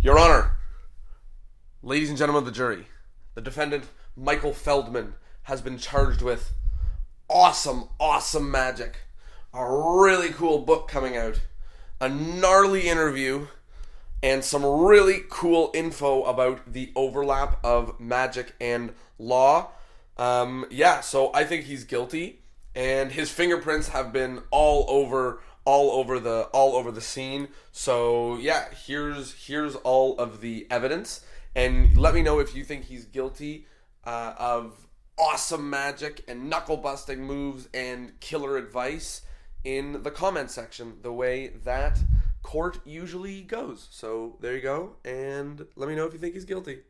Your Honor, ladies and gentlemen of the jury, the defendant, Michael Feldman, has been charged with awesome magic, a really cool book coming out, a gnarly interview, and some really cool info about the overlap of magic and law. So I think he's guilty, and his fingerprints have been all over the scene. So yeah, here's all of the evidence, and let me know if you think he's guilty of awesome magic and knuckle busting moves and killer advice in the comment section, the way that court usually goes. So there you go, and let me know if you think he's guilty.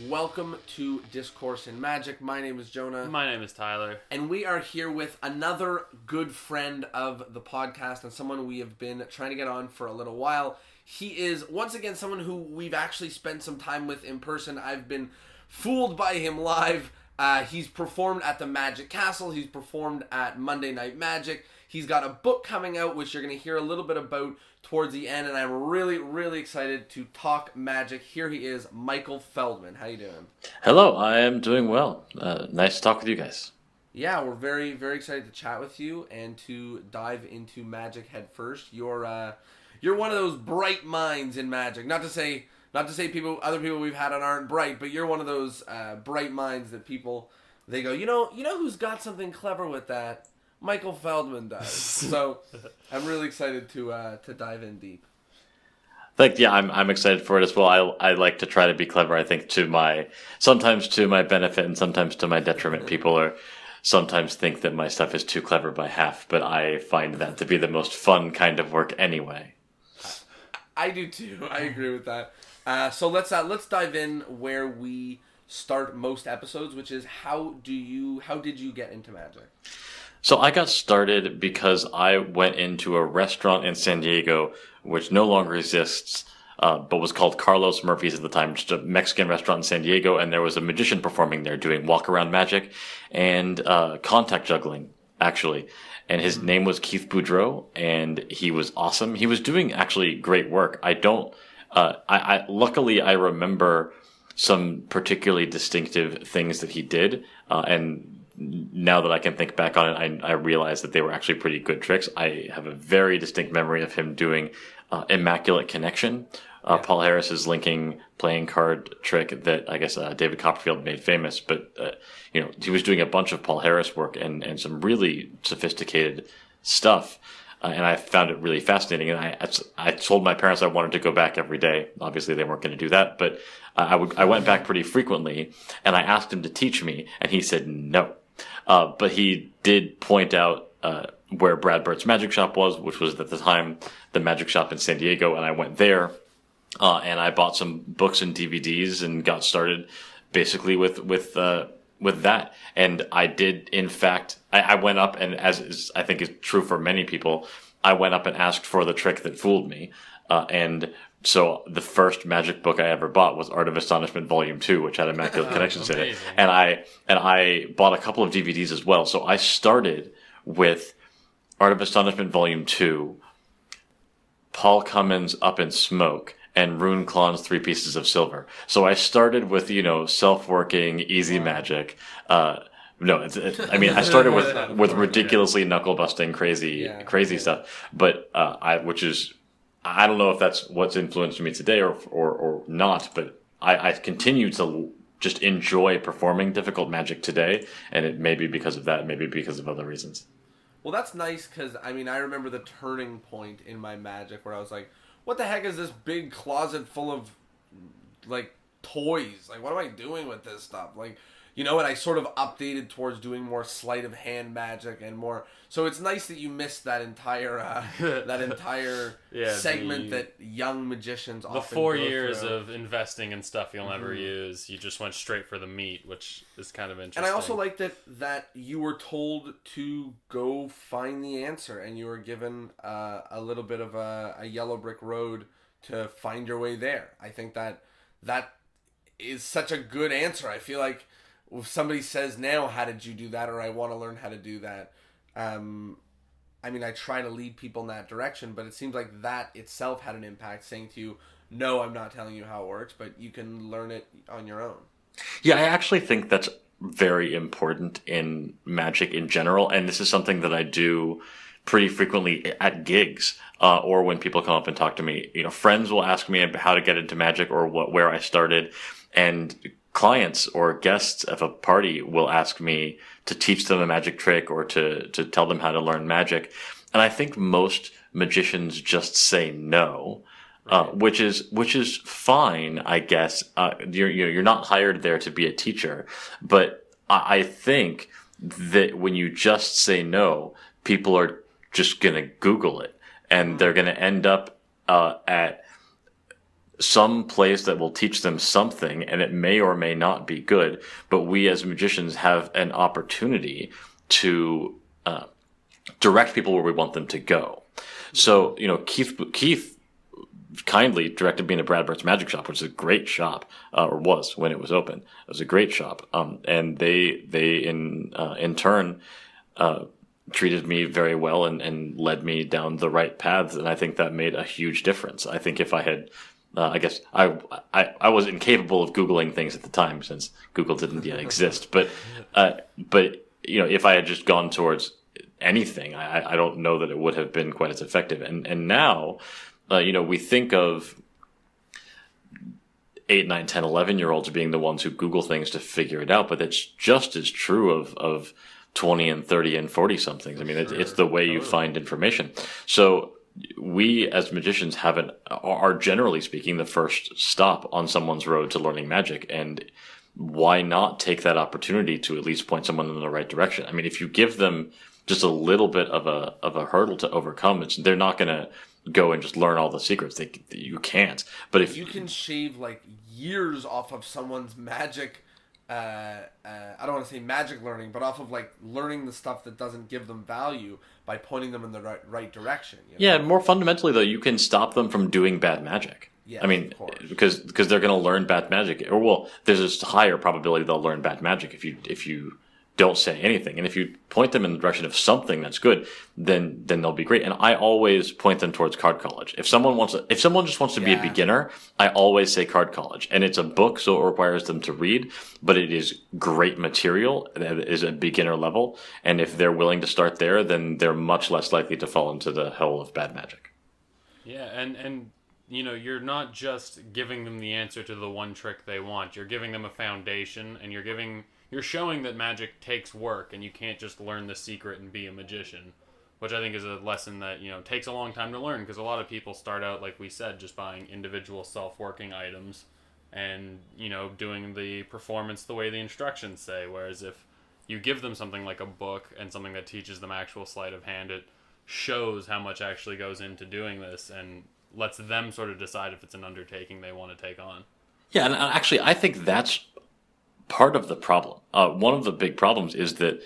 Welcome to Discourse in Magic. My name is Jonah. My name is Tyler. And we are here with another good friend of the podcast and someone we have been trying to get on for a little while. He is, once again, someone who we've actually spent some time with in person. I've been fooled by him live. He's performed at the Magic Castle. He's performed at Monday Night Magic. He's got a book coming out, which you're going to hear a little bit about towards the end, and I'm really excited to talk magic. Here he is, Michael Feldman. How you doing? Hello, I am doing well. Nice to talk with you guys. Yeah, we're very excited to chat with you and to dive into magic head first. You're one of those bright minds in magic. Not to say other people we've had on aren't bright, but you're one of those bright minds that people, they go, you know who's got something clever with that? Michael Feldman does. So I'm really excited to dive in deep. I'm excited for it as well. I like to try to be clever. I think sometimes to my benefit and sometimes to my detriment. People sometimes think that my stuff is too clever by half, but I find that to be the most fun kind of work anyway. I do too. I agree with that. So let's dive in where we start most episodes, which is how did you get into magic? So I got started because I went into a restaurant in San Diego, which no longer exists, but was called Carlos Murphy's at the time, just a Mexican restaurant in San Diego, and there was a magician performing there doing walk-around magic and contact juggling, actually. And his name was Keith Boudreau, and he was awesome. He was doing actually great work. Luckily I remember some particularly distinctive things that he did, and now that I can think back on it, I realize that they were actually pretty good tricks. I have a very distinct memory of him doing Immaculate Connection, Paul Harris's linking playing card trick that I guess David Copperfield made famous. But he was doing a bunch of Paul Harris work and some really sophisticated stuff, and I found it really fascinating. And I told my parents I wanted to go back every day. Obviously, they weren't going to do that, but I went back pretty frequently, and I asked him to teach me, and he said no. But he did point out where Brad Burt's Magic Shop was, which was at the time the Magic Shop in San Diego, and I went there, and I bought some books and DVDs and got started basically with that. And I did, in fact, I went up and, as I think is true for many people, I went up and asked for the trick that fooled me, and so the first magic book I ever bought was Art of Astonishment Volume 2, which had Immaculate Connections in it. And I bought a couple of DVDs as well. So I started with Art of Astonishment Volume 2, Paul Cummins' Up in Smoke, and Rune Klon's Three Pieces of Silver. So I started with, self-working, easy magic. I started with ridiculously knuckle-busting, crazy stuff. But I don't know if that's what's influenced me today or not, but I continue to just enjoy performing difficult magic today, and it may be because of that, maybe because of other reasons. Well, that's nice, because, I remember the turning point in my magic where I was like, what the heck is this big closet full of, toys? What am I doing with this stuff? And I sort of updated towards doing more sleight of hand magic and more. So it's nice that you missed that entire segment that young magicians often go through. The 4 years of investing in stuff you'll never use, you just went straight for the meat, which is kind of interesting. And I also like that you were told to go find the answer, and you were given a little bit of a yellow brick road to find your way there. I think that is such a good answer. I feel like if somebody says now, how did you do that, or I want to learn how to do that, I mean, I try to lead people in that direction, but it seems like that itself had an impact, saying to you, no, I'm not telling you how it works, but you can learn it on your own. Yeah, I actually think that's very important in magic in general, and this is something that I do pretty frequently at gigs, or when people come up and talk to me. You know, friends will ask me how to get into magic or where I started, and clients or guests of a party will ask me to teach them a magic trick or to tell them how to learn magic. And I think most magicians just say no. Which is fine, I guess. You're not hired there to be a teacher, but I think that when you just say no, people are just gonna Google it, and they're gonna end up at some place that will teach them something, and it may or may not be good. But we as magicians have an opportunity to direct people where we want them to go. So, you know, Keith kindly directed me to Bradbert's Magic Shop, which is a great shop, or was when it was open. It was a great shop, and they in turn treated me very well and led me down the right paths, and I think that made a huge difference. I think if I had, I guess I was incapable of Googling things at the time since Google didn't yet exist, but you know, if I had just gone towards anything, I don't know that it would have been quite as effective. And now. You know, we think of 8, 9, 10, 11-year-olds being the ones who Google things to figure it out, but that's just as true of 20 and 30 and 40-somethings. I mean, it's the way you find information. So we as magicians are generally speaking the first stop on someone's road to learning magic, and why not take that opportunity to at least point someone in the right direction? I mean, if you give them just a little bit of a hurdle to overcome, they're not going to go and just learn all the secrets. You can't. But if you can shave like years off of someone's magic, I don't want to say magic learning, but off of like learning the stuff that doesn't give them value by pointing them in the right direction. You know? Yeah, more fundamentally though, you can stop them from doing bad magic. Yes, I mean, because they're going to learn bad magic, or well, there's a higher probability they'll learn bad magic if you don't say anything. And if you point them in the direction of something that's good, then they'll be great. And I always point them towards Card College. If someone just wants to be a beginner, I always say Card College. And it's a book, so it requires them to read, but it is great material that is at beginner level. And if they're willing to start there, then they're much less likely to fall into the hole of bad magic. Yeah, and you know, you're not just giving them the answer to the one trick they want. You're giving them a foundation, and you're showing that magic takes work, and you can't just learn the secret and be a magician, which I think is a lesson that, you know, takes a long time to learn, because a lot of people start out, like we said, just buying individual self-working items and, you know, doing the performance the way the instructions say, whereas if you give them something like a book and something that teaches them actual sleight of hand, it shows how much actually goes into doing this and lets them sort of decide if it's an undertaking they want to take on. Yeah, and actually I think that's part of the problem. One of the big problems is that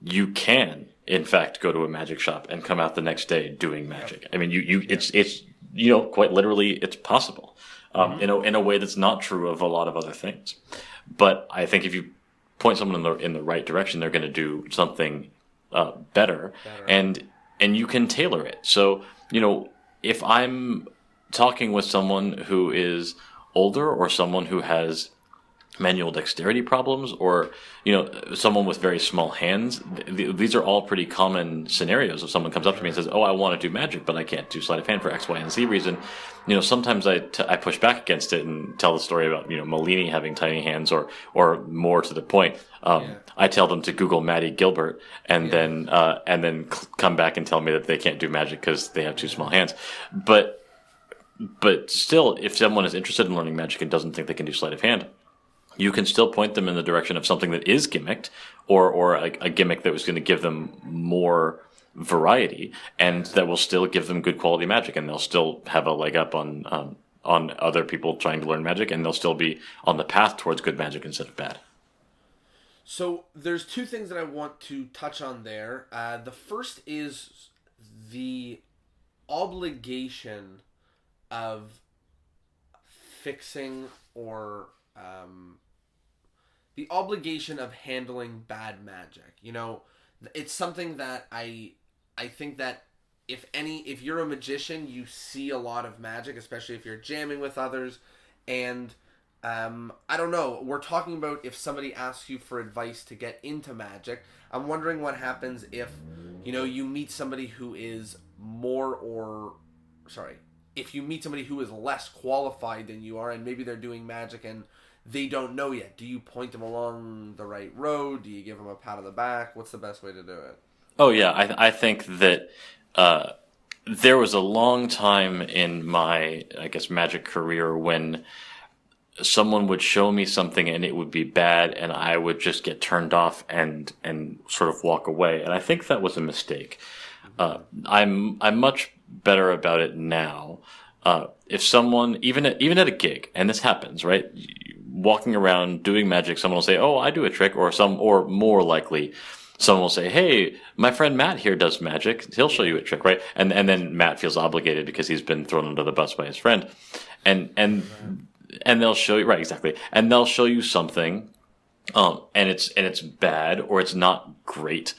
you can, in fact, go to a magic shop and come out the next day doing magic. I mean, it's you know, quite literally, it's possible in a way that's not true of a lot of other things. But I think if you point someone in the right direction, they're going to do something better, and you can tailor it. So, you know, if I'm talking with someone who is older or someone who has manual dexterity problems, or, you know, someone with very small hands, these are all pretty common scenarios. If someone comes up to me and says, oh, I want to do magic, but I can't do sleight of hand for X, Y, and Z reason, you know, sometimes I push back against it and tell the story about, you know, Malini having tiny hands, or more to the point, I tell them to Google Maddie Gilbert and then come back and tell me that they can't do magic because they have too small hands. But still, if someone is interested in learning magic and doesn't think they can do sleight of hand, you can still point them in the direction of something that is gimmicked, or a gimmick that was going to give them more variety, and that will still give them good quality magic, and they'll still have a leg up on other people trying to learn magic, and they'll still be on the path towards good magic instead of bad. So there's two things that I want to touch on there. The first is the obligation of fixing or the obligation of handling bad magic. You know, it's something that I think that if you're a magician, you see a lot of magic, especially if you're jamming with others. And I don't know. We're talking about if somebody asks you for advice to get into magic. I'm wondering what happens if, you meet somebody who is if you meet somebody who is less qualified than you are, and maybe they're doing magic and they don't know yet. Do you point them along the right road? Do you give them a pat on the back? What's the best way to do it? Oh yeah, I think that there was a long time in my, I guess, magic career when someone would show me something and it would be bad, and I would just get turned off and sort of walk away. And I think that was a mistake. I'm much better about it now. If someone, even at a gig, and this happens, right? Walking around doing magic, someone will say, "Oh, I do a trick," or more likely, someone will say, "Hey, my friend Matt here does magic. He'll show you a trick," right? And then Matt feels obligated because he's been thrown under the bus by his friend, and they'll show you, right, exactly, and they'll show you something, and it's bad or it's not great,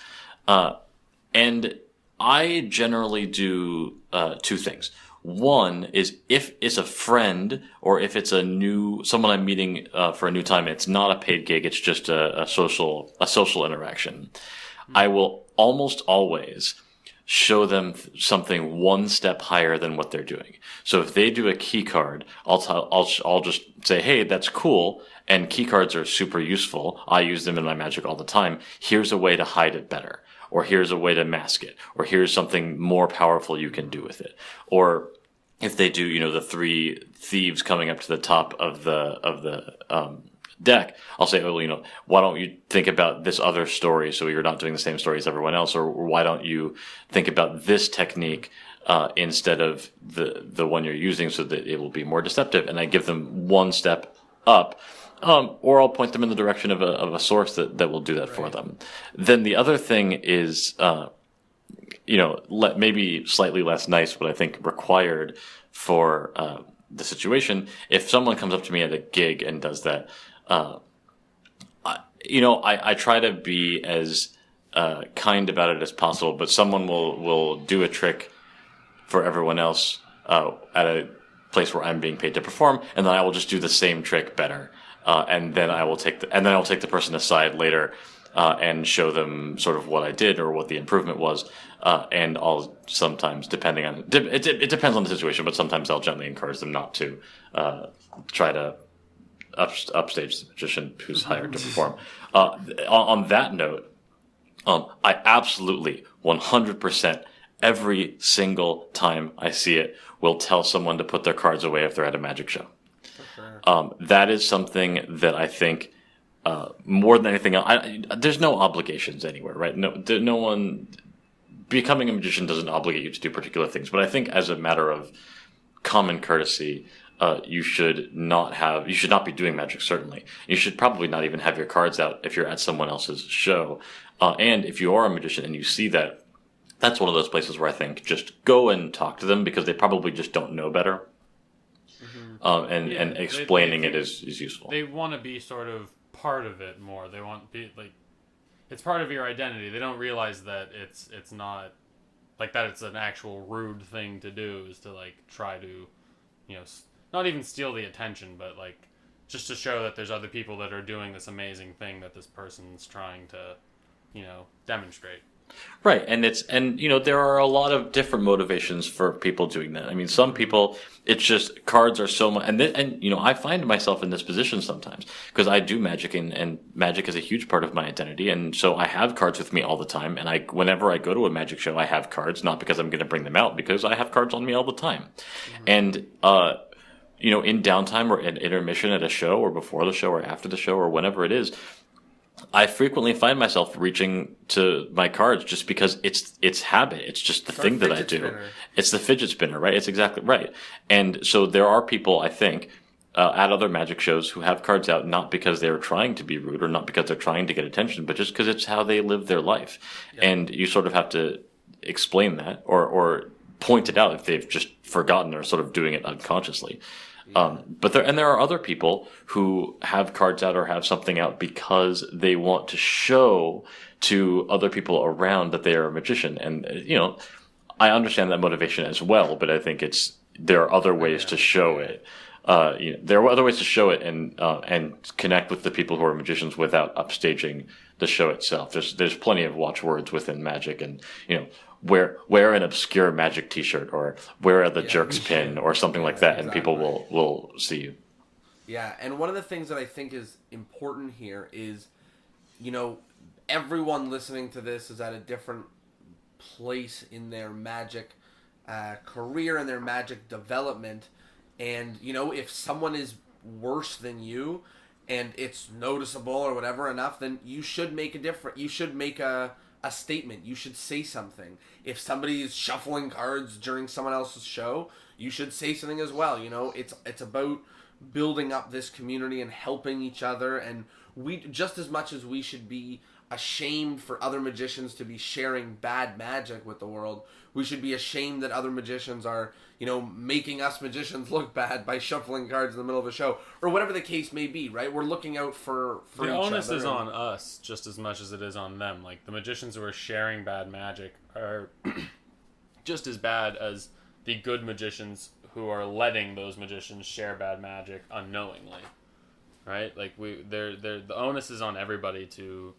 and I generally do two things. One is if it's a friend or if it's someone I'm meeting for a new time, and it's not a paid gig, it's just a social interaction. I will almost always show them something one step higher than what they're doing. So if they do a key card, I'll just say, "Hey, that's cool." And key cards are super useful. I use them in my magic all the time. Here's a way to hide it better. Or here's a way to mask it, or here's something more powerful you can do with it. Or if they do, the three thieves coming up to the top of the deck, I'll say, "Oh, why don't you think about this other story so you're not doing the same story as everyone else, or why don't you think about this technique instead of the one you're using so that it will be more deceptive?" And I give them one step up. Or I'll point them in the direction of a source that will do that for them. Then the other thing is, maybe slightly less nice, but I think required for the situation. If someone comes up to me at a gig and does that, I try to be as kind about it as possible. But someone will do a trick for everyone else at a place where I'm being paid to perform, and then I will just do the same trick better. And then I will take the person aside later and show them sort of what I did or what the improvement was. And I'll sometimes, depending on it depends on the situation, but sometimes I'll gently encourage them not to try to upstage the magician who's hired to perform. On that note, I absolutely 100% every single time I see it will tell someone to put their cards away if they're at a magic show. That is something that I think more than anything else. There's no obligations anywhere, right? No one. Becoming a magician doesn't obligate you to do particular things, but I think as a matter of common courtesy, you should not be doing magic. Certainly, you should probably not even have your cards out if you're at someone else's show. And if you are a magician and you see that, that's one of those places where I think just go and talk to them because they probably just don't know better. And explaining it is useful. They want to be sort of part of it more. They want to be it's part of your identity. They don't realize that it's not that it's an actual rude thing to do, is to try to, not even steal the attention, but just to show that there's other people that are doing this amazing thing that this person's trying to, demonstrate. Right, and there are a lot of different motivations for people doing that. I mean, some people, it's just cards are so much, and I find myself in this position sometimes because I do magic, and magic is a huge part of my identity, and so I have cards with me all the time. And whenever I go to a magic show, I have cards, not because I'm going to bring them out, because I have cards on me all the time. Mm-hmm. And in downtime or in intermission at a show, or before the show, or after the show, or whenever it is, I frequently find myself reaching to my cards just because it's habit. It's just the thing that I do. Spinner. It's the fidget spinner, right? It's exactly right. And so there are people, I think, at other magic shows who have cards out not because they're trying to be rude or not because they're trying to get attention, but just because it's how they live their life. Yeah. And you sort of have to explain that or point it out if they've just forgotten or sort of doing it unconsciously. But there are other people who have cards out or have something out because they want to show to other people around that they are a magician. And, I understand that motivation as well, but I think there are other ways to show it. There are other ways to show it and connect with the people who are magicians without upstaging the show itself. There's plenty of watchwords within magic, and wear an obscure magic T-shirt or wear the jerks pin or something like that, and people will see you. Yeah, and one of the things that I think is important here is, everyone listening to this is at a different place in their magic career and their magic development. And, if someone is worse than you and it's noticeable or whatever enough, then you should make you should make a statement. You should say something. If somebody is shuffling cards during someone else's show, you should say something as well. It's about building up this community and helping each other. And we, just as much as we should be ashamed for other magicians to be sharing bad magic with the world, we should be ashamed that other magicians are, making us magicians look bad by shuffling cards in the middle of a show, or whatever the case may be, right? We're looking out for the each onus other. is on us just as much as it is on them. Like, the magicians who are sharing bad magic are just as bad as the good magicians who are letting those magicians share bad magic unknowingly, right? Like, the onus is on everybody to,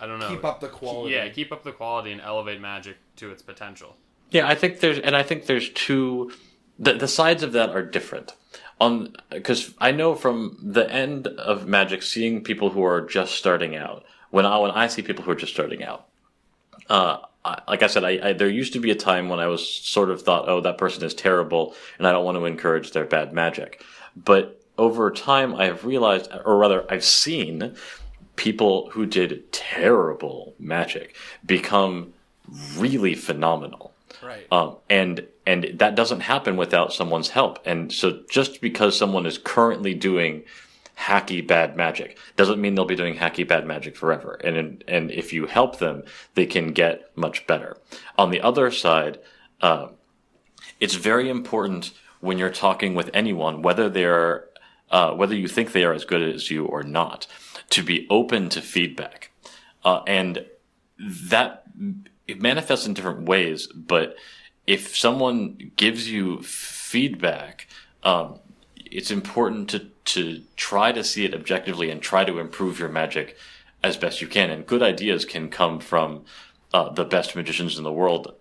I don't know, Keep up the quality. Yeah, keep up the quality and elevate magic to its potential. Yeah, I think there's two. The sides of that are different. Because I know from the end of magic, seeing people who are just starting out. When I see people who are just starting out, like I said, there used to be a time when I was sort of thought, oh, that person is terrible, and I don't want to encourage their bad magic. But over time, I have realized, or rather, I've seen people who did terrible magic become really phenomenal. Right. And that doesn't happen without someone's help. And so just because someone is currently doing hacky bad magic doesn't mean they'll be doing hacky bad magic forever. And if you help them, they can get much better. On the other side, it's very important when you're talking with anyone, whether you think they are as good as you or not, to be open to feedback. And that it manifests in different ways, but if someone gives you feedback, it's important to try to see it objectively and try to improve your magic as best you can. And good ideas can come from the best magicians in the world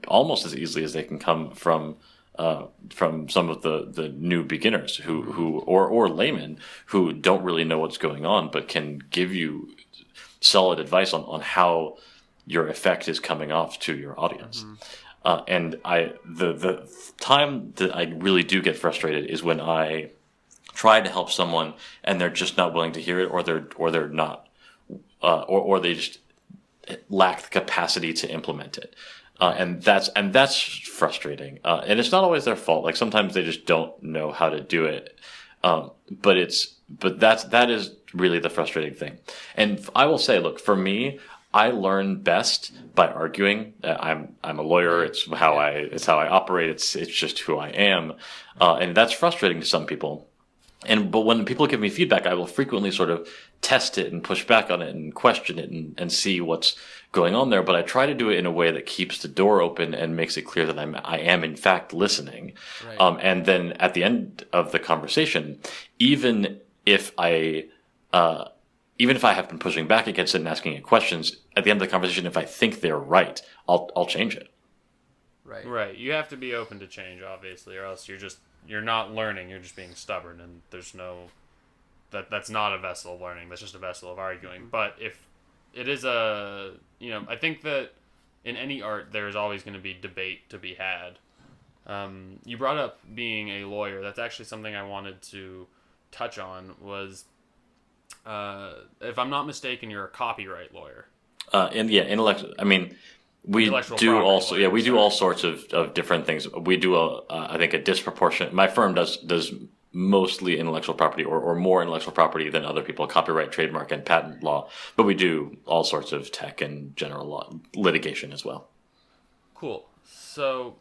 almost as easily as they can come from some of the new beginners or laymen who don't really know what's going on, but can give you solid advice on how your effect is coming off to your audience. And the time that I really do get frustrated is when I try to help someone and they're just not willing to hear it, or they're not, or they just lack the capacity to implement it. And that's frustrating. And it's not always their fault. Like, sometimes they just don't know how to do it. But that is really the frustrating thing. And I will say, look, for me, I learn best by arguing. I'm a lawyer. It's how I operate. It's just who I am. And that's frustrating to some people. But when people give me feedback, I will frequently sort of test it and push back on it and question it and see what's going on there. But I try to do it in a way that keeps the door open and makes it clear that I am in fact listening. Right. And then at the end of the conversation, even if I have been pushing back against it and asking it questions, at the end of the conversation, if I think they're right, I'll change it. Right. You have to be open to change, obviously, or else you're not learning. You're just being stubborn, and there's that's not a vessel of learning. That's just a vessel of arguing. But if it is I think that in any art there's always going to be debate to be had. You brought up being a lawyer. That's actually something I wanted to touch on. Was if I'm not mistaken, you're a copyright lawyer. Intellectual. I mean, we do also. Yeah, we do all sorts of different things. We do I think a disproportionate. My firm does mostly intellectual property or more intellectual property than other people, copyright, trademark, and patent law. But we do all sorts of tech and general law litigation as well. Cool. So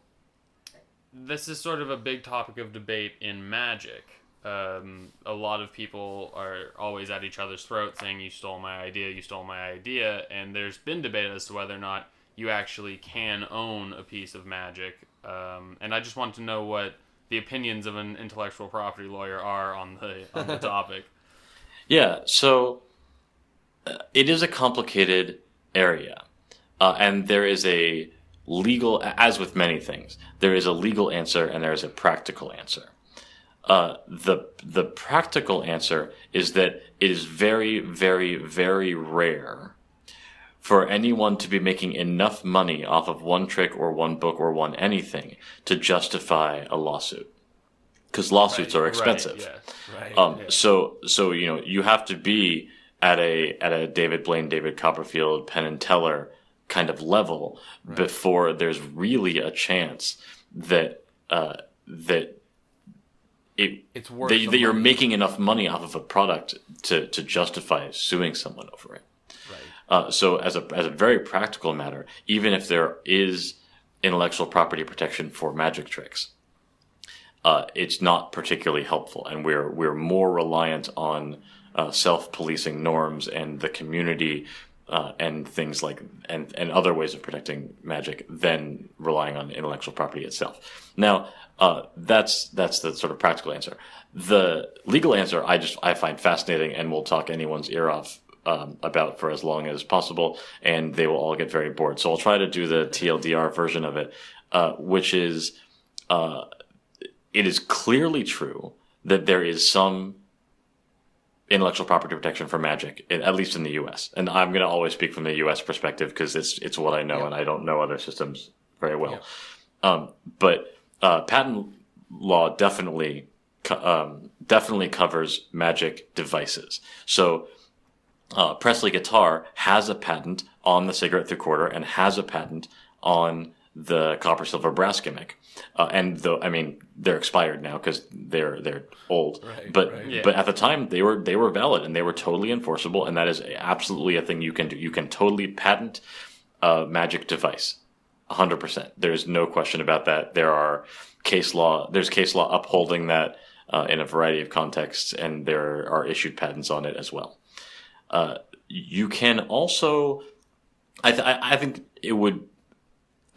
this is sort of a big topic of debate in magic. A lot of people are always at each other's throats saying, you stole my idea, and there's been debate as to whether or not you actually can own a piece of magic. And I just want to know what the opinions of an intellectual property lawyer are on the topic. Yeah, so it is a complicated area. And there is a legal, as with many things, there is a legal answer and there is a practical answer. The practical answer is that it is very, very, very rare for anyone to be making enough money off of one trick or one book or one anything to justify a lawsuit. Because lawsuits are expensive. So you have to be at a David Blaine, David Copperfield, Penn and Teller kind of level before there's really a chance that it's worth that you're making enough money off of a product to justify suing someone over it. Right. So as a very practical matter, even if there is intellectual property protection for magic tricks, it's not particularly helpful, and we're more reliant on self-policing norms and the community and things like and other ways of protecting magic than relying on intellectual property itself. Now, that's the sort of practical answer. The legal answer I find fascinating, and will talk anyone's ear off about for as long as possible, and they will all get very bored. So I'll try to do the TLDR version of it, which is it is clearly true that there is some intellectual property protection for magic, at least in the U.S. And I'm going to always speak from the U.S. perspective because it's what I know, and I don't know other systems very well. But patent law definitely covers magic devices. So Presley Guitar has a patent on the cigarette through quarter and has a patent on the copper silver brass gimmick. And though, I mean, they're expired now because they're old. But at the time they were valid and they were totally enforceable, and that is absolutely a thing you can do. You can totally patent a magic device, 100%. There's no question about that. There's case law upholding that in a variety of contexts, and there are issued patents on it as well. You can also, I think it would.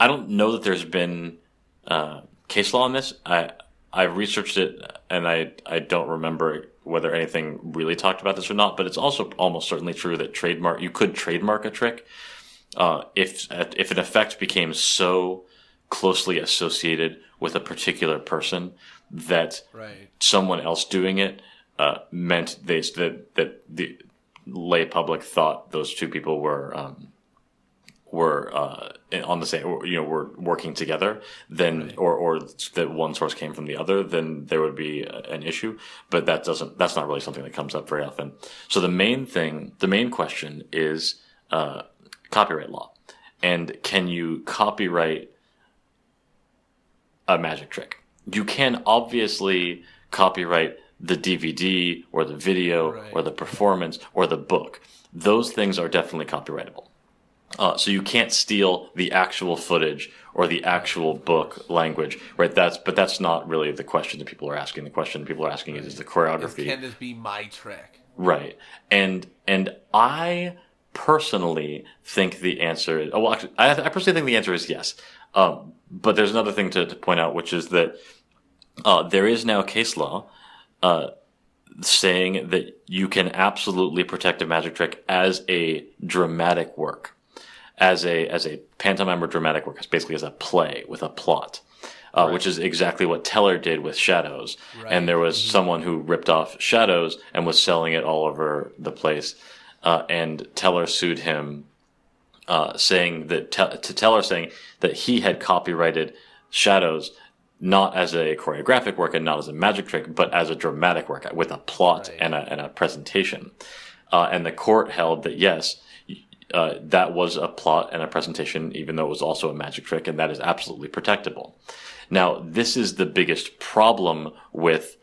I don't know that there's been case law on this. I researched it, and I don't remember whether anything really talked about this or not. But it's also almost certainly true that you could trademark a trick if an effect became so closely associated with a particular person that someone else doing it meant that the lay public thought those two people were on the same, were working together, then or that one source came from the other, then there would be an issue. But that's not really something that comes up very often. So the main question is copyright law, and can you copyright a magic trick? You can obviously copyright the DVD or the video or the performance or the book. Those things are definitely copyrightable. So you can't steal the actual footage or the actual book language, right? But that's not really the question that people are asking. The question people are asking is the choreography. Can this be my trick? Right. And I personally think the answer is, I personally think the answer is yes. But there's another thing to point out, which is that there is now case law saying that you can absolutely protect a magic trick as a dramatic work. As a pantomime or dramatic work, basically as a play with a plot, which is exactly what Teller did with Shadows. And there was someone who ripped off Shadows and was selling it all over the place. And Teller sued him, saying that he had copyrighted Shadows not as a choreographic work and not as a magic trick, but as a dramatic work with a plot and a presentation. And the court held that yes. That was a plot and a presentation, even though it was also a magic trick, and that is absolutely protectable. Now, this is the biggest problem with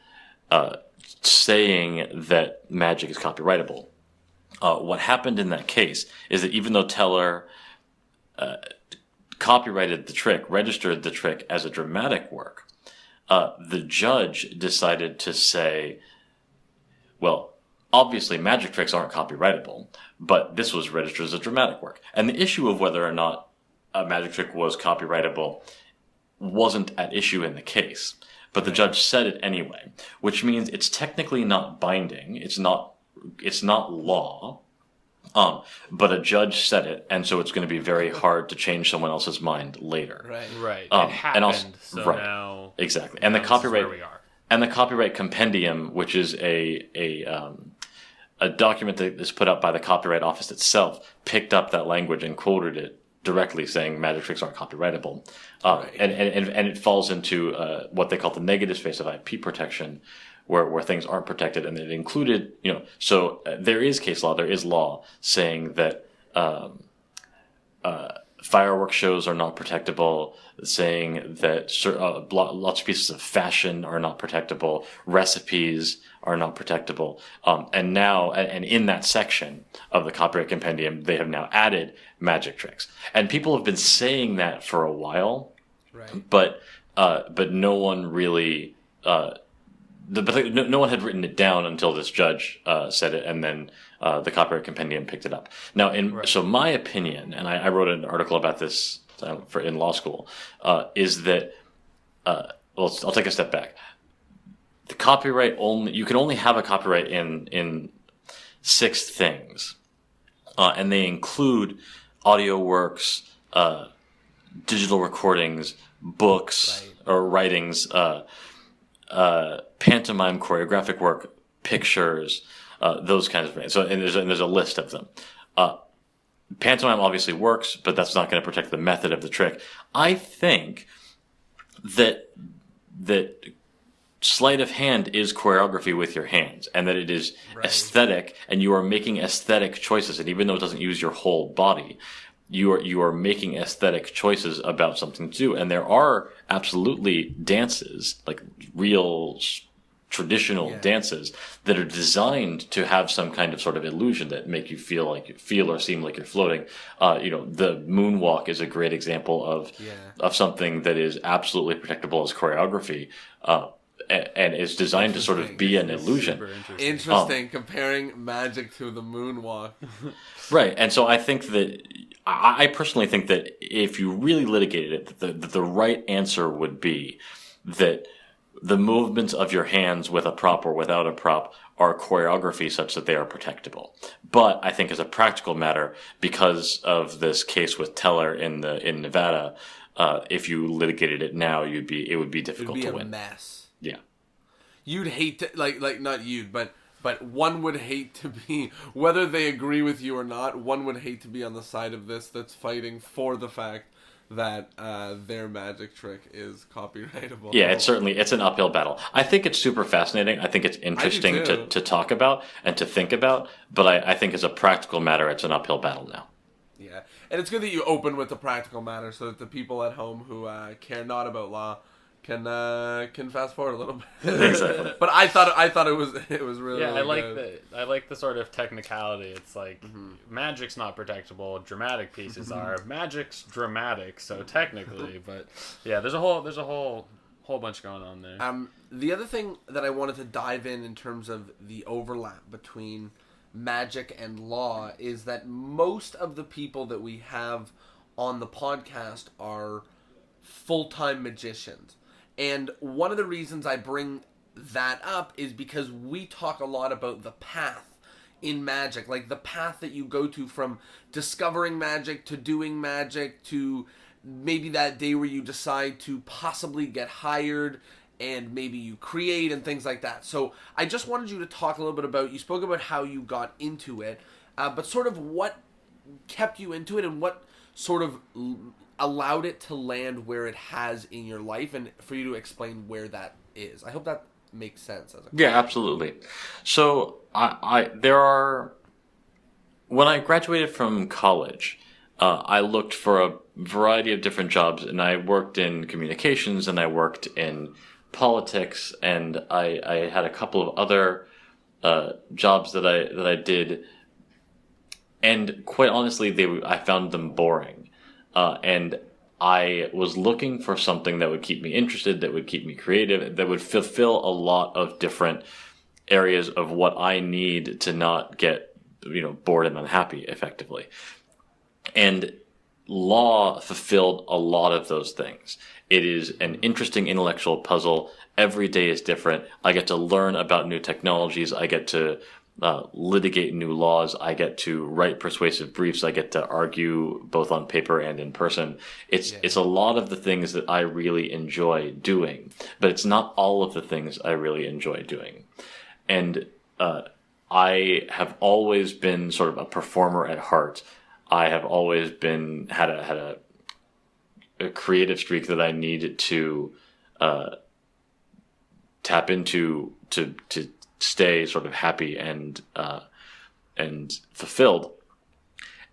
saying that magic is copyrightable. What happened in that case is that even though Teller copyrighted the trick, registered the trick as a dramatic work, the judge decided to say, well, obviously magic tricks aren't copyrightable, but this was registered as a dramatic work. And the issue of whether or not a magic trick was copyrightable wasn't at issue in the case. But the judge said it anyway, which means it's technically not binding. It's not law. But a judge said it, and so it's going to be very hard to change someone else's mind later. Right. It happened, and also, so right, now exactly. And the copyright we are. and the copyright compendium, which is a document that is put up by the Copyright Office itself, picked up that language and quoted it directly, saying magic tricks aren't copyrightable. And it falls into what they call the negative space of IP protection, where things aren't protected, and it included, so there is case law, there is law saying that fireworks shows are not protectable, saying that lots of pieces of fashion are not protectable, recipes are not protectable, and now, and in that section of the copyright compendium, they have now added magic tricks, and people have been saying that for a while, right? But no one really. No one had written it down until this judge said it, and then the copyright compendium picked it up. Now, so my opinion, and I wrote an article about this in law school, is that I'll take a step back. The copyright you can only have a copyright in 6 things, and they include audio works, digital recordings, books or writings. Pantomime, choreographic work, pictures, those kinds of things. So, and there's a list of them. Pantomime obviously works, but that's not going to protect the method of the trick. I think that sleight of hand is choreography with your hands, and that it is aesthetic, and you are making aesthetic choices. And even though it doesn't use your whole body, you are making aesthetic choices about something to do. And there are absolutely dances, like real traditional dances, that are designed to have some kind of sort of illusion that make you feel or seem like you're floating. The moonwalk is a great example of something that is absolutely protectable as choreography. And is designed to sort of be an illusion. Interesting, comparing magic to the moonwalk. Right, and so I think that I personally think that if you really litigated it, that the right answer would be that the movements of your hands with a prop or without a prop are choreography such that they are protectable. But I think as a practical matter, because of this case with Teller in Nevada, if you litigated it now, it would be difficult to win. It would be a mess. Yeah. You'd hate to, like not you, but one would hate to be, whether they agree with you or not, one would hate to be on the side of this that's fighting for the fact that their magic trick is copyrightable. Yeah, it's an uphill battle. I think it's super fascinating. I think it's interesting to talk about and to think about, but I think as a practical matter, it's an uphill battle now. Yeah, and it's good that you open with the practical matter so that the people at home who care not about law can fast forward a little bit. Exactly. But I thought it was really I like good. I like the sort of technicality. It's like magic's not protectable, dramatic pieces are. Magic's dramatic, so technically, but yeah, there's a whole bunch going on there. The other thing that I wanted to dive in terms of the overlap between magic and law is that most of the people that we have on the podcast are full-time magicians. And one of the reasons I bring that up is because we talk a lot about the path in magic, like the path that you go to from discovering magic to doing magic to maybe that day where you decide to possibly get hired and maybe you create and things like that. So I just wanted you to talk a little bit about, you spoke about how you got into it, but sort of what kept you into it and what sort of allowed it to land where it has in your life, and for you to explain where that is. I hope that makes sense. Yeah, absolutely. So when I graduated from college, I looked for a variety of different jobs, and I worked in communications and I worked in politics, and I had a couple of other jobs that I did, and quite honestly, I found them boring. And I was looking for something that would keep me interested, that would keep me creative, that would fulfill a lot of different areas of what I need to not get, bored and unhappy effectively. And law fulfilled a lot of those things. It is an interesting intellectual puzzle. Every day is different. I get to learn about new technologies. I get to litigate new laws. I get to write persuasive briefs. I get to argue both on paper and in person. It's a lot of the things that I really enjoy doing, but it's not all of the things I really enjoy doing. And I have always been sort of a performer at heart. I have always had a creative streak that I needed to tap into to stay sort of happy and fulfilled.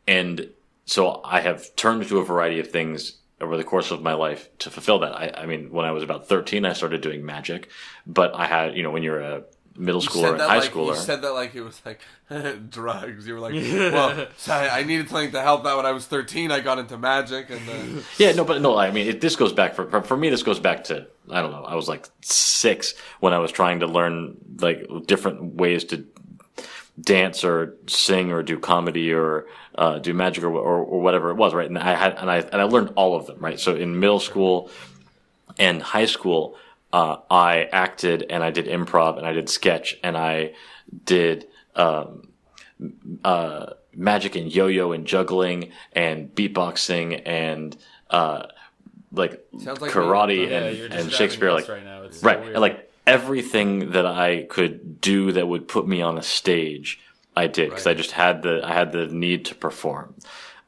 And so I have turned to a variety of things over the course of my life to fulfill that. I mean, when I was about 13, I started doing magic, but I had, when you're a middle schooler and high schooler. You said that like it was like drugs. You were like, well, I needed something to help that when I was 13. I got into magic. And I mean, this goes back, for me, this goes back to, I don't know, I was like 6 when I was trying to learn like different ways to dance or sing or do comedy or do magic or whatever it was, right? And I learned all of them, right? So in middle school and high school, I acted and I did improv and I did sketch and I did magic and yo-yo and juggling and beatboxing and like karate and Shakespeare, like right now. It's right, so and like everything that I could do that would put me on a stage, I did because I just had the need to perform,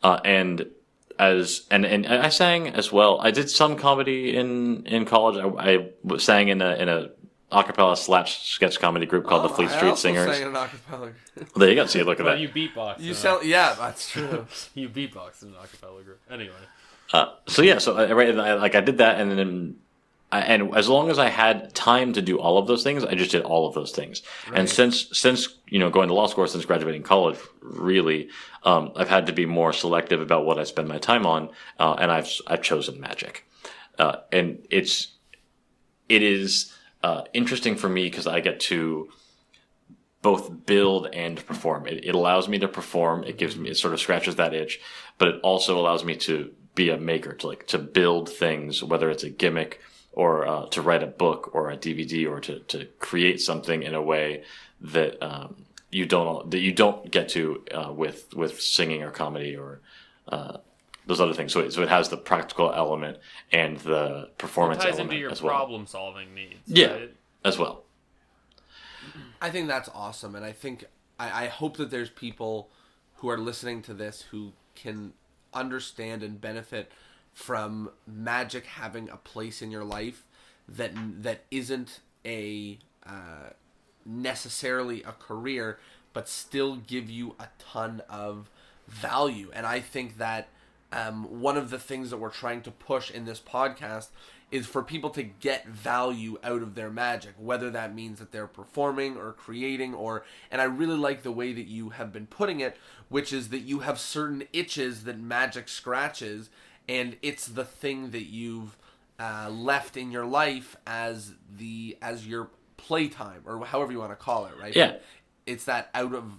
and I sang as well. I did some comedy in college. I sang in a acapella sketch comedy group called the Fleet Street Singers. I sang in an acapella group. There you go. See, look at that. You beatbox. You sound, yeah, that's true. You beatbox in an acapella group. Anyway. I did that, and then and as long as I had time to do all of those things, I just did all of those things. Right. And since going to law school, since graduating college, really, I've had to be more selective about what I spend my time on, and I've chosen magic, and it is interesting for me because I get to both build and perform. It allows me to perform. It sort of scratches that itch, but it also allows me to be a maker, to build things, whether it's a gimmick or to write a book or a DVD or to create something in a way that you don't get to with singing or comedy or those other things. So it has the practical element and the performance element as well. It ties into your problem solving needs. Yeah, right? as well. I think that's awesome, and I think I hope that there's people who are listening to this who can understand and benefit from magic having a place in your life that isn't a necessarily a career, but still give you a ton of value. And I think that one of the things that we're trying to push in this podcast is for people to get value out of their magic, whether that means that they're performing or creating and I really like the way that you have been putting it, which is that you have certain itches that magic scratches, and it's the thing that you've left in your life as your playtime, or however you want to call it, right? Yeah. It's that out of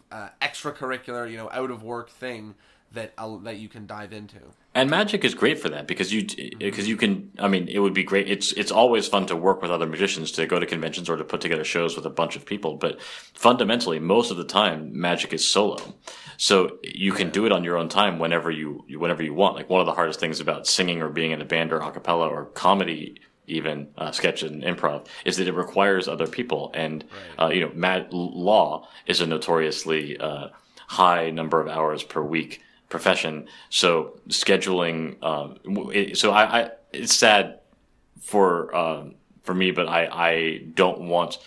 extracurricular, out of work thing that you can dive into. And magic is great for that because you can. I mean, it would be great. It's always fun to work with other magicians, to go to conventions or to put together shows with a bunch of people. But fundamentally, most of the time, magic is solo, so you can do it on your own time whenever you want. Like, one of the hardest things about singing or being in a band or a cappella or comedy, even sketch and improv, is that it requires other people. And law is a notoriously high number of hours per week profession, so scheduling. It's sad for me, but I don't want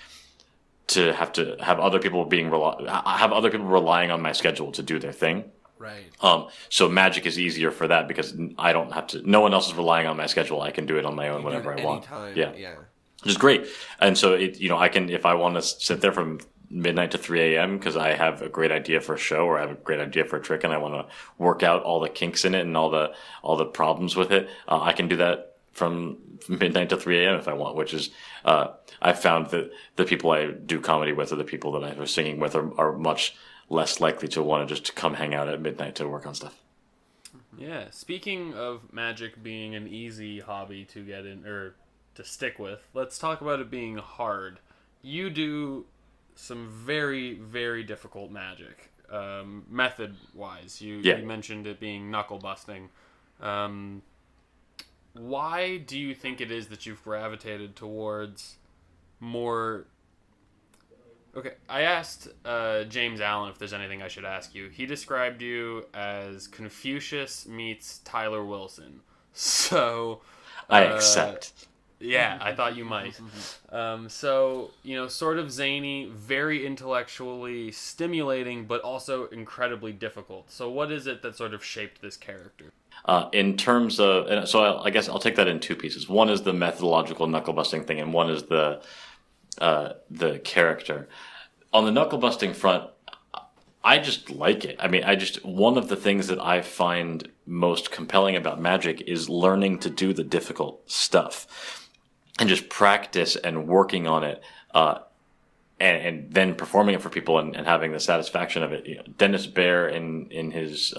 to have other people relying on my schedule to do their thing. Right. So magic is easier for that because I don't have to. No one else is relying on my schedule. I can do it on my own whenever I want. Anytime. Yeah. Yeah. Which is great. And so I can, if I want to sit there from midnight to 3 a.m. because I have a great idea for a show or I have a great idea for a trick and I want to work out all the kinks in it and all the problems with it, I can do that from midnight to 3 a.m. if I want, which is, I found that the people I do comedy with or the people that I was singing with are much less likely to want to just come hang out at midnight to work on stuff. Yeah. Speaking of magic being an easy hobby to get in or to stick with, let's talk about it being hard. You do some very, very difficult magic, method-wise. You mentioned it being knuckle busting. Why do you think it is that you've gravitated towards more... Okay, I asked James Allen if there's anything I should ask you. He described you as Confucius meets Tyler Wilson. So... I accept. Yeah, I thought you might. So, sort of zany, very intellectually stimulating, but also incredibly difficult. So what is it that sort of shaped this character? In terms of... So I guess I'll take that in two pieces. One is the methodological knuckle-busting thing, and one is the character. On the knuckle-busting front, I just like it. I mean, one of the things that I find most compelling about magic is learning to do the difficult stuff. And just practice and working on it, and then performing it for people and having the satisfaction of it. Dennis Baer in his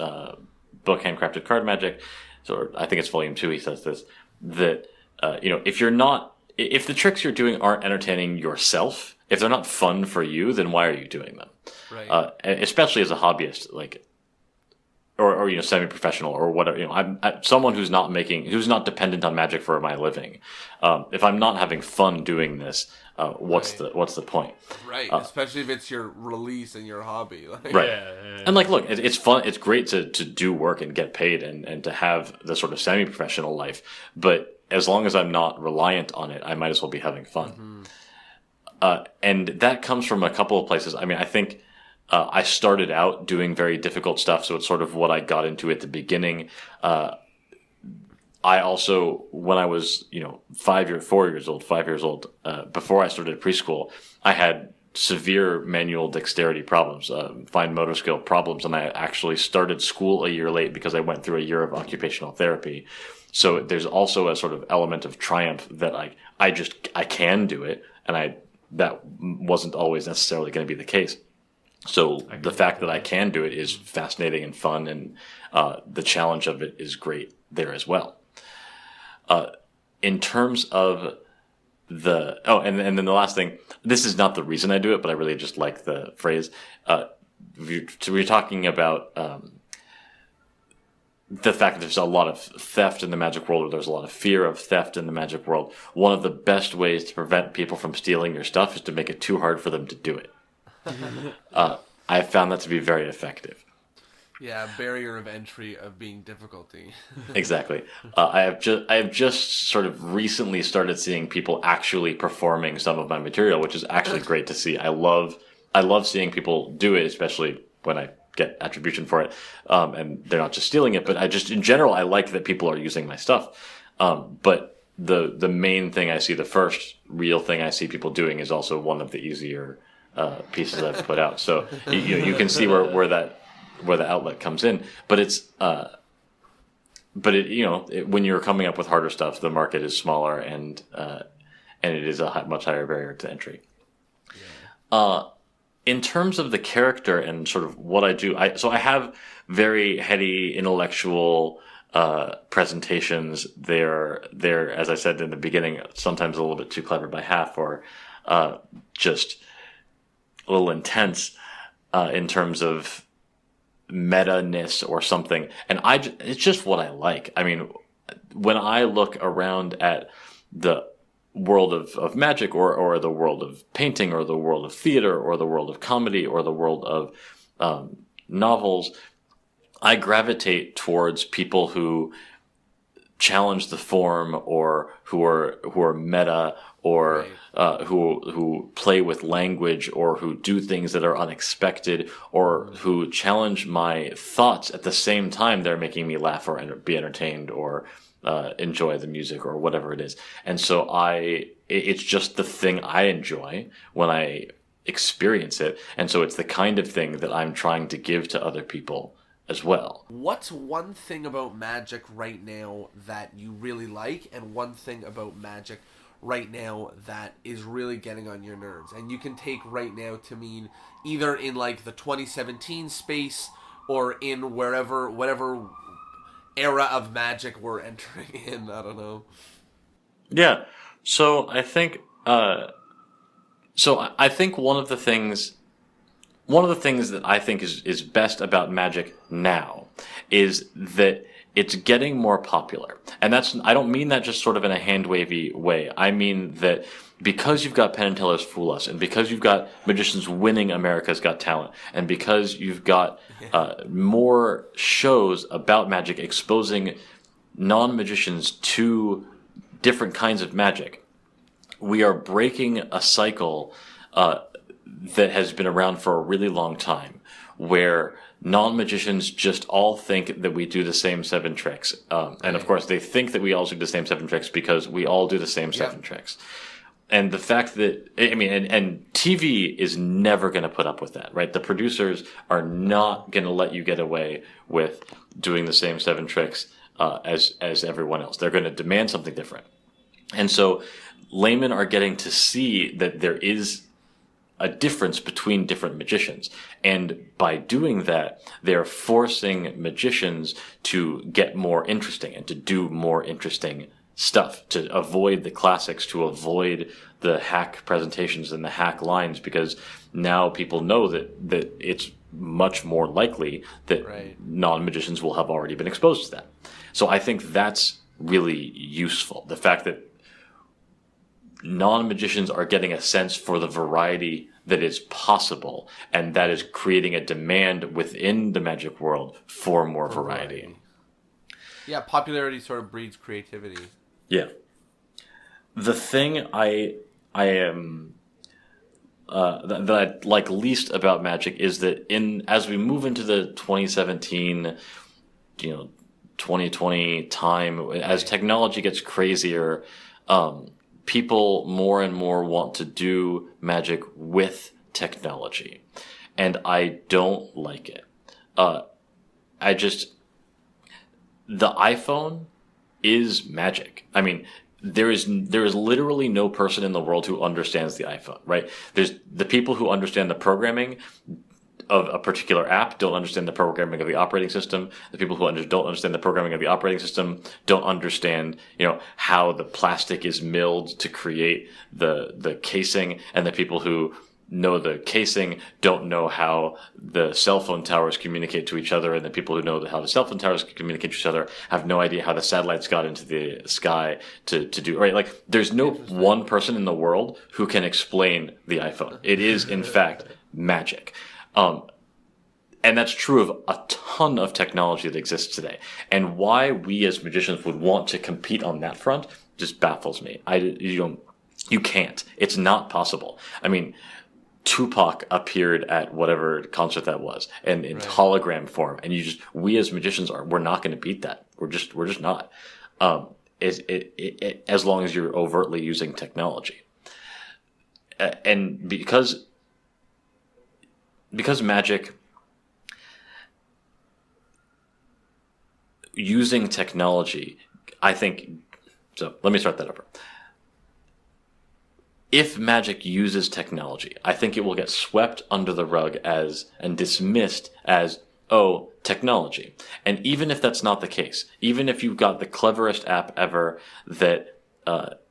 book Handcrafted Card Magic, so I think it's volume 2. He says this that if the tricks you're doing aren't entertaining yourself, if they're not fun for you, then why are you doing them? Right. Especially as a hobbyist, or semi-professional or whatever. I'm someone who's not dependent on magic for my living. If I'm not having fun doing this, what's the point? Right. Especially if it's your release and your hobby. Right. Yeah. And look, it's fun. It's great to do work and get paid and to have the sort of semi-professional life. But as long as I'm not reliant on it, I might as well be having fun. Mm-hmm. And that comes from a couple of places. I mean, I think. I started out doing very difficult stuff, so it's sort of what I got into at the beginning. I also, when I was, 5 years old, before I started preschool, I had severe manual dexterity problems, fine motor skill problems, and I actually started school a year late because I went through a year of occupational therapy. So there's also a sort of element of triumph that I can do it, and that wasn't always necessarily going to be the case. So the fact that I can do it is fascinating and fun, and the challenge of it is great there as well. In terms of and then the last thing, this is not the reason I do it, but I really just like the phrase. We're talking about the fact that there's a lot of theft in the magic world, or there's a lot of fear of theft in the magic world. One of the best ways to prevent people from stealing your stuff is to make it too hard for them to do it. I found that to be very effective. Yeah, barrier of entry of being difficulty. Exactly. I have just sort of recently started seeing people actually performing some of my material, which is actually great to see. I love seeing people do it, especially when I get attribution for it, and they're not just stealing it. But in general, I like that people are using my stuff. But the main thing I see, the first real thing I see people doing, is also one of the easier pieces I've put out. So you can see where the outlet comes in, but when you're coming up with harder stuff, the market is smaller and it is a much higher barrier to entry. Yeah. In terms of the character and sort of what I do, I have very heady intellectual presentations. They're as I said in the beginning, sometimes a little bit too clever by half, or just a little intense in terms of meta-ness or something, and it's just what I like. I mean, when I look around at the world of magic, or the world of painting, or the world of theater, or the world of comedy, or the world of novels, I gravitate towards people who challenge the form, or who are meta, or who play with language, or who do things that are unexpected, or who challenge my thoughts at the same time they're making me laugh or be entertained, or enjoy the music, or whatever it is. And so it's just the thing I enjoy when I experience it. And so it's the kind of thing that I'm trying to give to other people as well. What's one thing about magic right now that you really like, and one thing about magic right now that is really getting on your nerves? And you can take right now to mean either in like the 2017 space or in whatever era of magic we're entering in. I don't know. Yeah. So I think I think one of the things that I think is best about Magic now is that it's getting more popular. And I don't mean that just sort of in a hand-wavy way. I mean that because you've got Penn and Teller's Fool Us, and because you've got magicians winning America's Got Talent, and because you've got more shows about magic exposing non-magicians to different kinds of magic, we are breaking a cycle that has been around for a really long time, where non-magicians just all think that we do the same 7 tricks. And of course, they think that we all do the same 7 tricks because we all do the same 7 tricks. And the fact that, and TV is never going to put up with that, right? The producers are not going to let you get away with doing the same 7 tricks as everyone else. They're going to demand something different. And so laymen are getting to see that there is a difference between different magicians. And by doing that, they're forcing magicians to get more interesting and to do more interesting stuff, to avoid the classics, to avoid the hack presentations and the hack lines, because now people know that it's much more likely that non-magicians will have already been exposed to that. So I think that's really useful. The fact that non-magicians are getting a sense for the variety that is possible, and that is creating a demand within the magic world for more variety. Yeah, popularity sort of breeds creativity. Yeah. The thing I am that I like least about magic is that as we move into the 2017, 2020 time, as technology gets crazier, people more and more want to do magic with technology, and I don't like it. The iPhone is magic. I mean, there is literally no person in the world who understands the iPhone, right? There's the people who understand the programming of a particular app don't understand the programming of the operating system. The people who don't understand the programming of the operating system don't understand, how the plastic is milled to create the casing, and the people who know the casing don't know how the cell phone towers communicate to each other, and the people who know how the cell phone towers communicate to each other have no idea how the satellites got into the sky to do, right? Like, there's no one person in the world who can explain the iPhone. It is, in fact, magic. And that's true of a ton of technology that exists today. And why we as magicians would want to compete on that front just baffles me. You can't. It's not possible. I mean, Tupac appeared at whatever concert that was, and in hologram form, and we as magicians we're not going to beat that. We're just not. As long as you're overtly using technology, and because magic, using technology, I think. So let me start that over. If magic uses technology, I think it will get swept under the rug and dismissed as, technology. And even if that's not the case, even if you've got the cleverest app ever that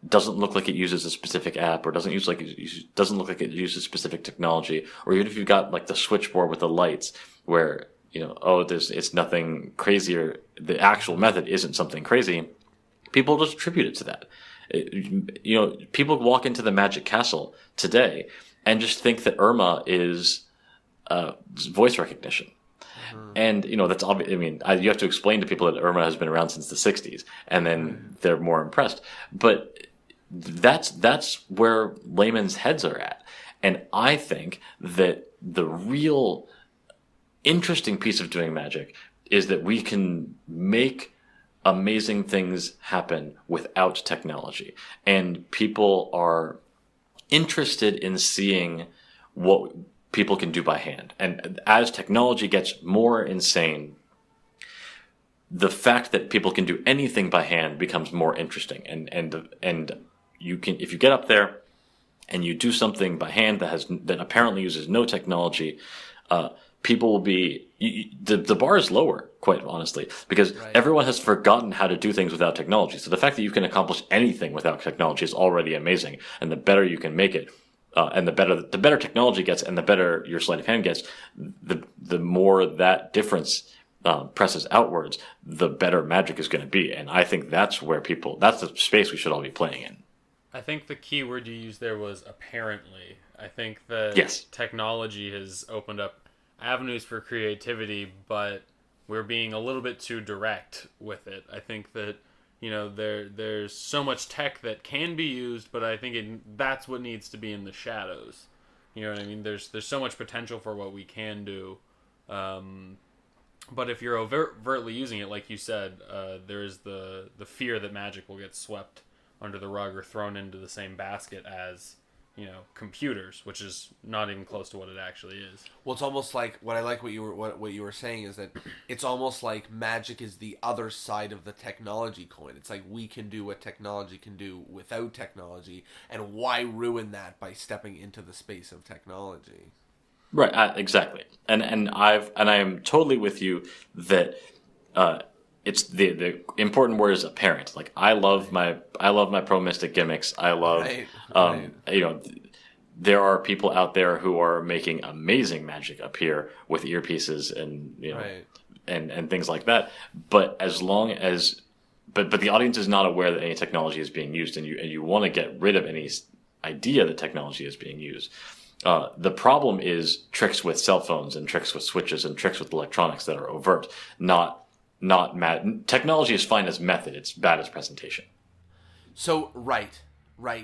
doesn't look like it uses a specific app, or doesn't look like it uses specific technology, or even if you've got like the switchboard with the lights where, it's nothing crazier, the actual method isn't something crazy, people just attribute it to that. People walk into the Magic Castle today and just think that Irma is voice recognition. Mm-hmm. And, that's obvious. I mean, you have to explain to people that Irma has been around since the 60s, and then they're more impressed. But that's where laymen's heads are at. And I think that the real interesting piece of doing magic is that we can make amazing things happen without technology. And people are interested in seeing what people can do by hand. And as technology gets more insane, the fact that people can do anything by hand becomes more interesting. And you can, if you get up there and you do something by hand that apparently uses no technology, people will be the bar is lower, quite honestly, because everyone has forgotten how to do things without technology. So the fact that you can accomplish anything without technology is already amazing, and the better you can make it, and the better technology gets, and the better your sleight of hand gets, the more that difference presses outwards, the better magic is going to be. And I think that's the space we should all be playing in. I think the key word you used there was apparently. I think that technology has opened up avenues for creativity, but we're being a little bit too direct with it. I think that, there's so much tech that can be used, but I think that's what needs to be in the shadows. You know what I mean? There's so much potential for what we can do. But if you're overtly using it, like you said, there's the fear that magic will get swept under the rug or thrown into the same basket as computers, which is not even close to what it actually is. Well, it's almost like what you were saying is that it's almost like magic is the other side of the technology coin. It's like we can do what technology can do without technology, and why ruin that by stepping into the space of technology? Right, exactly. And I am totally with you that it's the important word is apparent. Like I love my Pro Mystic gimmicks. I love there are people out there who are making amazing magic appear with earpieces and and things like that. But as long as but the audience is not aware that any technology is being used, and you want to get rid of any idea that technology is being used. The problem is tricks with cell phones and tricks with switches and tricks with electronics that are overt, not technology is fine as method. It's bad as presentation. So right,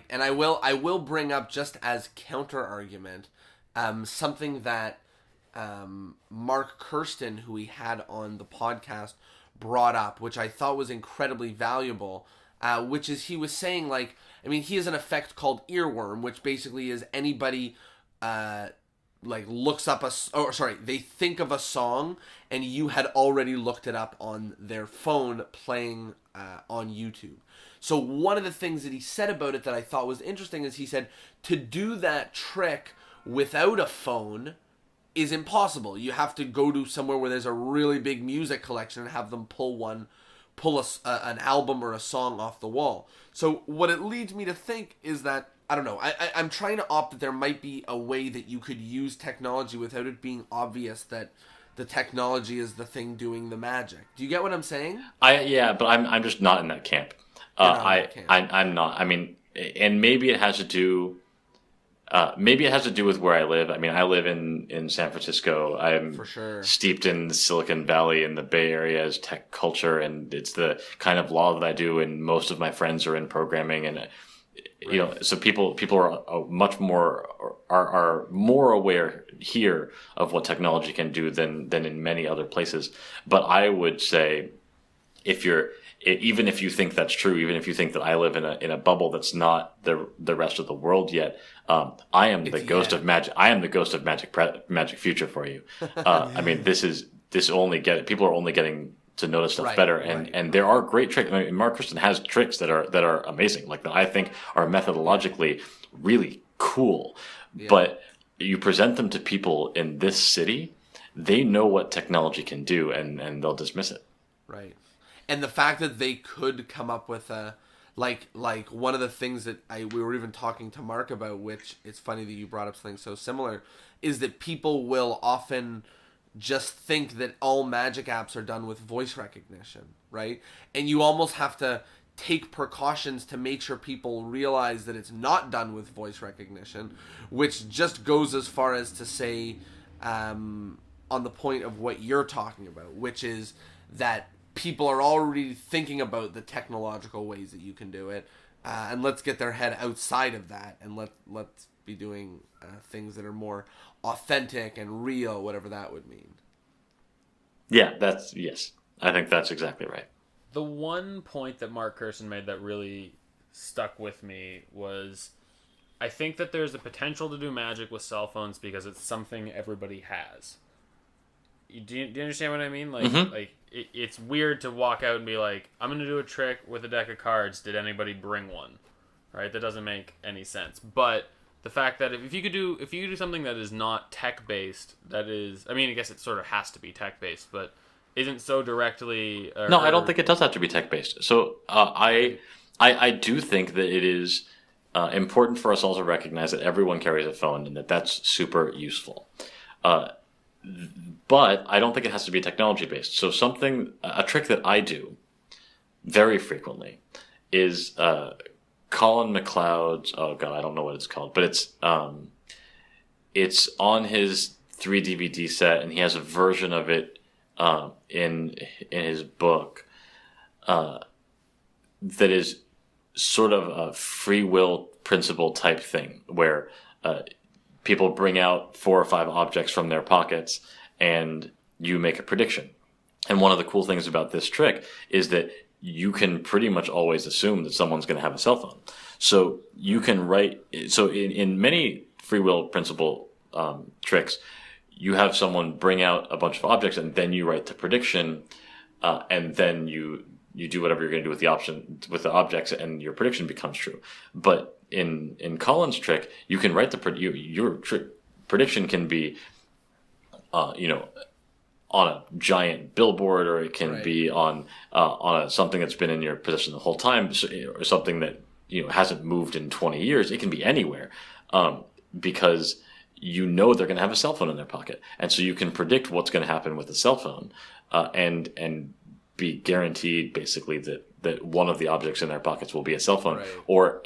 and I will bring up just as counter argument, something that Mark Kirsten, who we had on the podcast, brought up, which I thought was incredibly valuable. Which is he was saying he has an effect called earworm, which basically is anybody looks up they think of a song and you had already looked it up on their phone playing on YouTube. So one of the things that he said about it that I thought was interesting is he said to do that trick without a phone is impossible. You have to go to somewhere where there's a really big music collection and have them pull an album or a song off the wall. So what it leads me to think is that, I don't know, I'm trying to opt that there might be a way that you could use technology without it being obvious that the technology is the thing doing the magic. Do you get what I'm saying? But I'm just not in that camp. I'm not. I mean, and maybe it has to do with where I live. I mean, I live in San Francisco. I'm for sure steeped in the Silicon Valley and the Bay Area's tech culture, and it's the kind of law that I do. And most of my friends are in programming, and so people are much more are more aware here of what technology can do than in many other places. But I would say, even if you think that's true, even if you think that I live in a bubble that's not the rest of the world yet, I am the ghost of magic. I am the ghost of magic future for you. I mean, people are only getting to notice stuff better, and there are great tricks. I mean, Mark Kirsten has tricks that are amazing, like that I think are methodologically really cool. Yeah. But you present them to people in this city, they know what technology can do, and they'll dismiss it. Right. And the fact that they could come up with like one of the things that we were even talking to Mark about, which it's funny that you brought up something so similar, is that people will often just think that all magic apps are done with voice recognition, right? And you almost have to take precautions to make sure people realize that it's not done with voice recognition, which just goes as far as to say, on the point of what you're talking about, which is that people are already thinking about the technological ways that you can do it, and let's get their head outside of that, and let's be doing things that are more authentic and real, whatever that would mean. Yeah, yes. I think that's exactly right. The one point that Mark Kirsten made that really stuck with me was I think that there's a potential to do magic with cell phones because it's something everybody has. Do you understand what I mean? It's weird to walk out and be like, I'm going to do a trick with a deck of cards. Did anybody bring one? Right? That doesn't make any sense. But the fact that if you could do something that is not tech based, that is, I mean, I guess it sort of has to be tech based, but isn't so directly. No, I don't think it does have to be tech based. So I do think that it is important for us all to recognize that everyone carries a phone and that that's super useful. But I don't think it has to be technology based. So a trick that I do very frequently is Colin McLeod's. Oh God, I don't know what it's called, but it's on his 3 DVD set, and he has a version of it in his book that is sort of a free will principle type thing where people bring out 4 or 5 objects from their pockets and you make a prediction. And one of the cool things about this trick is that you can pretty much always assume that someone's going to have a cell phone. So you can in many free will principle tricks, you have someone bring out a bunch of objects and then you write the prediction, and then you do whatever you're going to do with the objects, and your prediction becomes true. But in Colin's trick, you can write your prediction can be, on a giant billboard, or it can be on something that's been in your possession the whole time, or something that hasn't moved in 20 years. It can be anywhere, because they're going to have a cell phone in their pocket, and so you can predict what's going to happen with the cell phone, and be guaranteed basically that one of the objects in their pockets will be a cell phone, or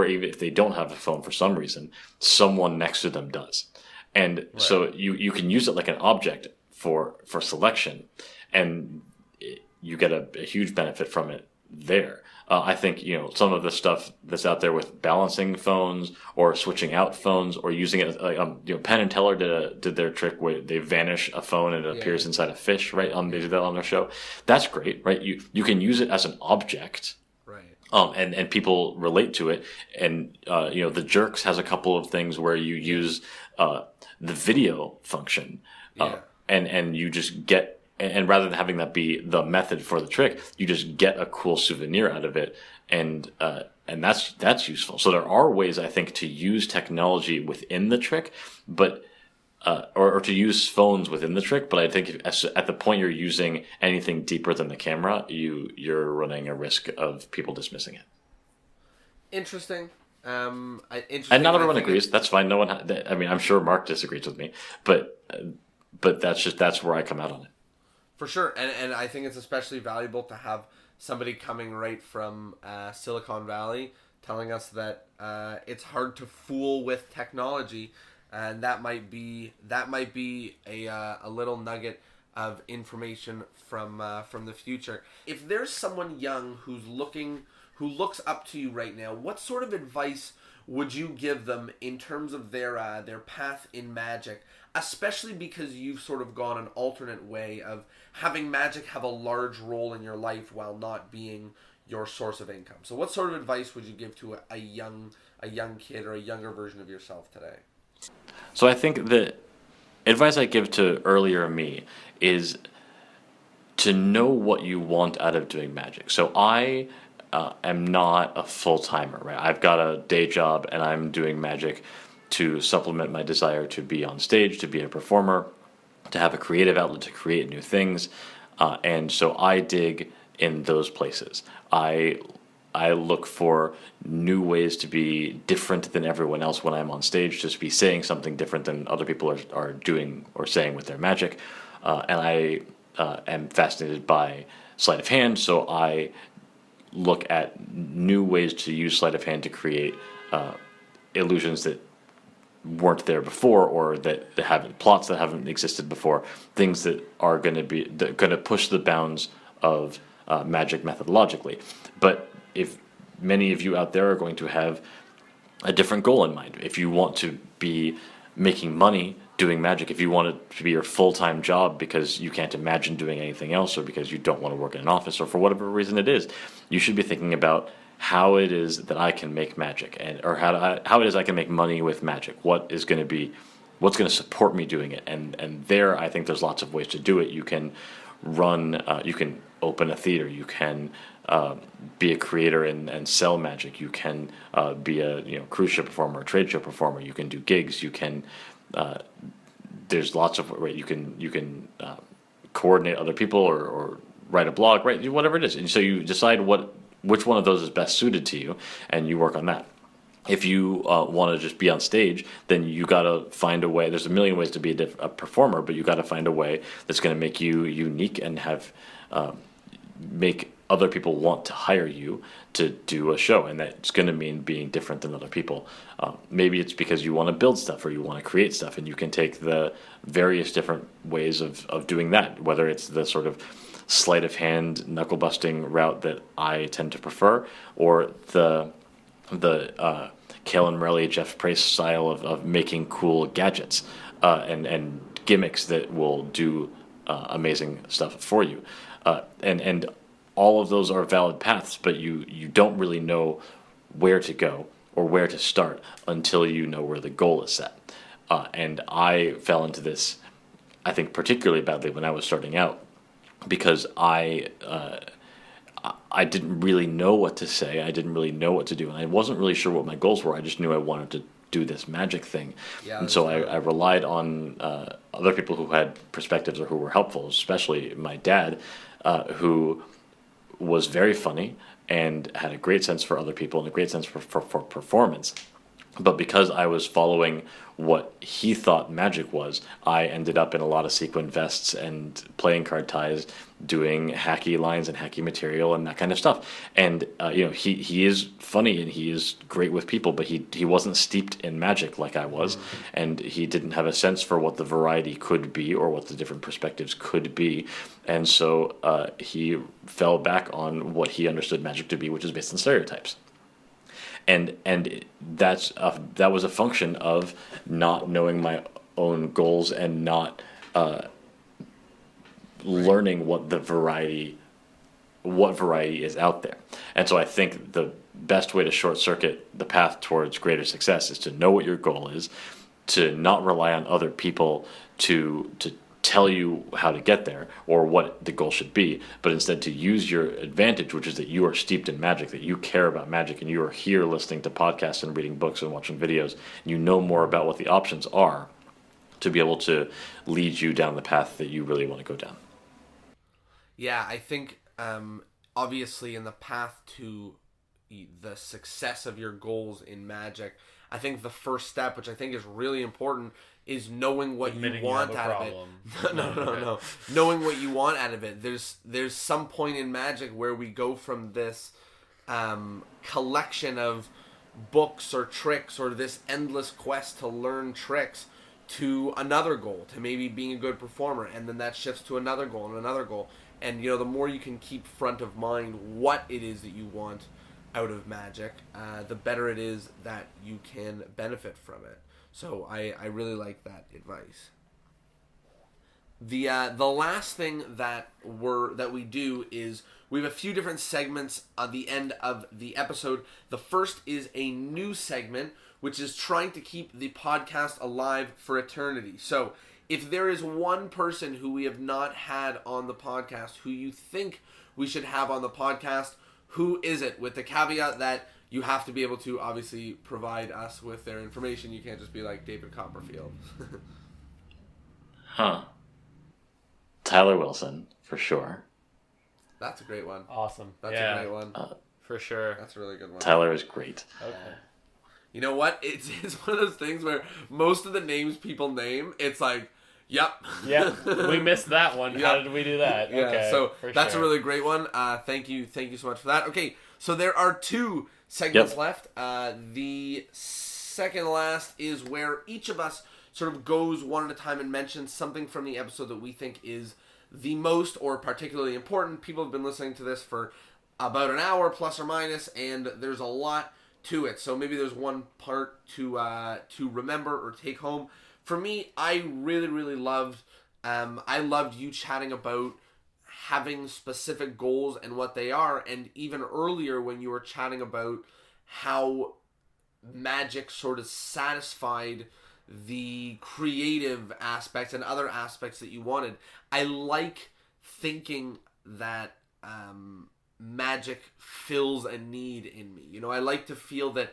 even if they don't have a phone for some reason, someone next to them does, and so you can use it like an object for selection, and you get a huge benefit from it there. I think some of the stuff that's out there with balancing phones or switching out phones or using it like Penn and Teller did their trick where they vanish a phone and it appears inside a fish, right? They did that on their show. That's great, right? You can use it as an object, right? And people relate to it. And the Jerks has a couple of things where you use the video function, and you just get. And rather than having that be the method for the trick, you just get a cool souvenir out of it, and that's useful. So there are ways, I think, to use technology within the trick, but or to use phones within the trick. But I think at the point you're using anything deeper than the camera, you're running a risk of people dismissing it. Interesting. And not everyone agrees. That's fine. No one. I mean, I'm sure Mark disagrees with me, but that's where I come out on it. For sure, and I think it's especially valuable to have somebody coming right from Silicon Valley telling us that it's hard to fool with technology, and that might be a little nugget of information from the future. If there's someone young who looks up to you right now, what sort of advice would you give them in terms of their path in magic? Especially because you've sort of gone an alternate way of having magic have a large role in your life while not being your source of income. So what sort of advice would you give to a young kid or a younger version of yourself today? So I think the advice I give to earlier me is to know what you want out of doing magic. So I am not a full-timer, right? I've got a day job and I'm doing magic to supplement my desire to be on stage, to be a performer, to have a creative outlet, to create new things. And so I dig in those places. I look for new ways to be different than everyone else when I'm on stage, just be saying something different than other people are doing or saying with their magic. And I am fascinated by sleight of hand, so I look at new ways to use sleight of hand to create illusions that weren't there before, or that haven't plots that haven't existed before, things that are going to push the bounds of magic methodologically. But if many of you out there are going to have a different goal in mind, if you want to be making money doing magic, if you want it to be your full-time job because you can't imagine doing anything else, or because you don't want to work in an office, or for whatever reason it is, you should be thinking about how it is that I can make magic, or how it is I can make money with magic. What's going to support me doing it, and there I think there's lots of ways to do it. You can you can open a theater, you can be a creator and sell magic, you can be a cruise ship performer, a trade show performer, you can do gigs, you can there's lots of right, you can coordinate other people or write a blog, right, whatever it is, and so you decide which one of those is best suited to you, and you work on that. If you want to just be on stage, then you got to find a way. There's a million ways to be a performer, but you got to find a way that's going to make you unique and have make other people want to hire you to do a show, and that's going to mean being different than other people. Maybe it's because you want to build stuff or you want to create stuff, and you can take the various different ways of doing that, whether it's the sort of sleight of hand, knuckle busting route that I tend to prefer, or the Kalen Morelli, Jeff Price style of making cool gadgets and gimmicks that will do amazing stuff for you. And all of those are valid paths, but you don't really know where to go or where to start until you know where the goal is set. And I fell into this, I think, particularly badly when I was starting out, because I didn't really know what to say. I didn't really know what to do, and I wasn't really sure what my goals were. I just knew I wanted to do this magic thing, and so I relied on other people who had perspectives or who were helpful, especially my dad, who was very funny and had a great sense for other people and a great sense for performance. But because I was following what he thought magic was, I ended up in a lot of sequin vests and playing card ties, doing hacky lines and hacky material and that kind of stuff. And he is funny and he is great with people, but he wasn't steeped in magic like I was, and he didn't have a sense for what the variety could be or what the different perspectives could be. And so he fell back on what he understood magic to be, which is based on stereotypes. And that was a function of not knowing my own goals and not learning what variety is out there. And so I think the best way to short circuit the path towards greater success is to know what your goal is, to not rely on other people to tell you how to get there or what the goal should be, but instead to use your advantage, which is that you are steeped in magic, that you care about magic, and you are here listening to podcasts and reading books and watching videos. You know more about what the options are to be able to lead you down the path that you really want to go down. Yeah, I think obviously in the path to the success of your goals in magic, I think the first step, which I think is really important, is knowing what you want out of it. No. Knowing what you want out of it. There's some point in magic where we go from this collection of books or tricks or this endless quest to learn tricks to another goal, to maybe being a good performer, and then that shifts to another goal and another goal. And the more you can keep front of mind what it is that you want out of magic, the better it is that you can benefit from it. So I really like that advice. The last thing that we do is we have a few different segments at the end of the episode. The first is a new segment, which is trying to keep the podcast alive for eternity. So if there is one person who we have not had on the podcast who you think we should have on the podcast, who is it? With the caveat that you have to be able to obviously provide us with their information. You can't just be like David Copperfield. Tyler Wilson, for sure. That's a great one. Awesome. That's a great one. For sure. That's a really good one. Tyler is great. Okay. You know what? It's one of those things where most of the names people name, it's like, yep. We missed that one. Yep. How did we do that? Yeah, okay, so that's a really great one. Thank you so much for that. Okay, so there are two segments left. The second last is where each of us sort of goes one at a time and mentions something from the episode that we think is the most or particularly important. People have been listening to this for about an hour plus or minus, and there's a lot to it. So maybe there's one part to remember or take home. For me, I really, really loved I loved you chatting about having specific goals and what they are. And even earlier when you were chatting about how magic sort of satisfied the creative aspects and other aspects that you wanted, I like thinking that magic fills a need in me. You know, I like to feel that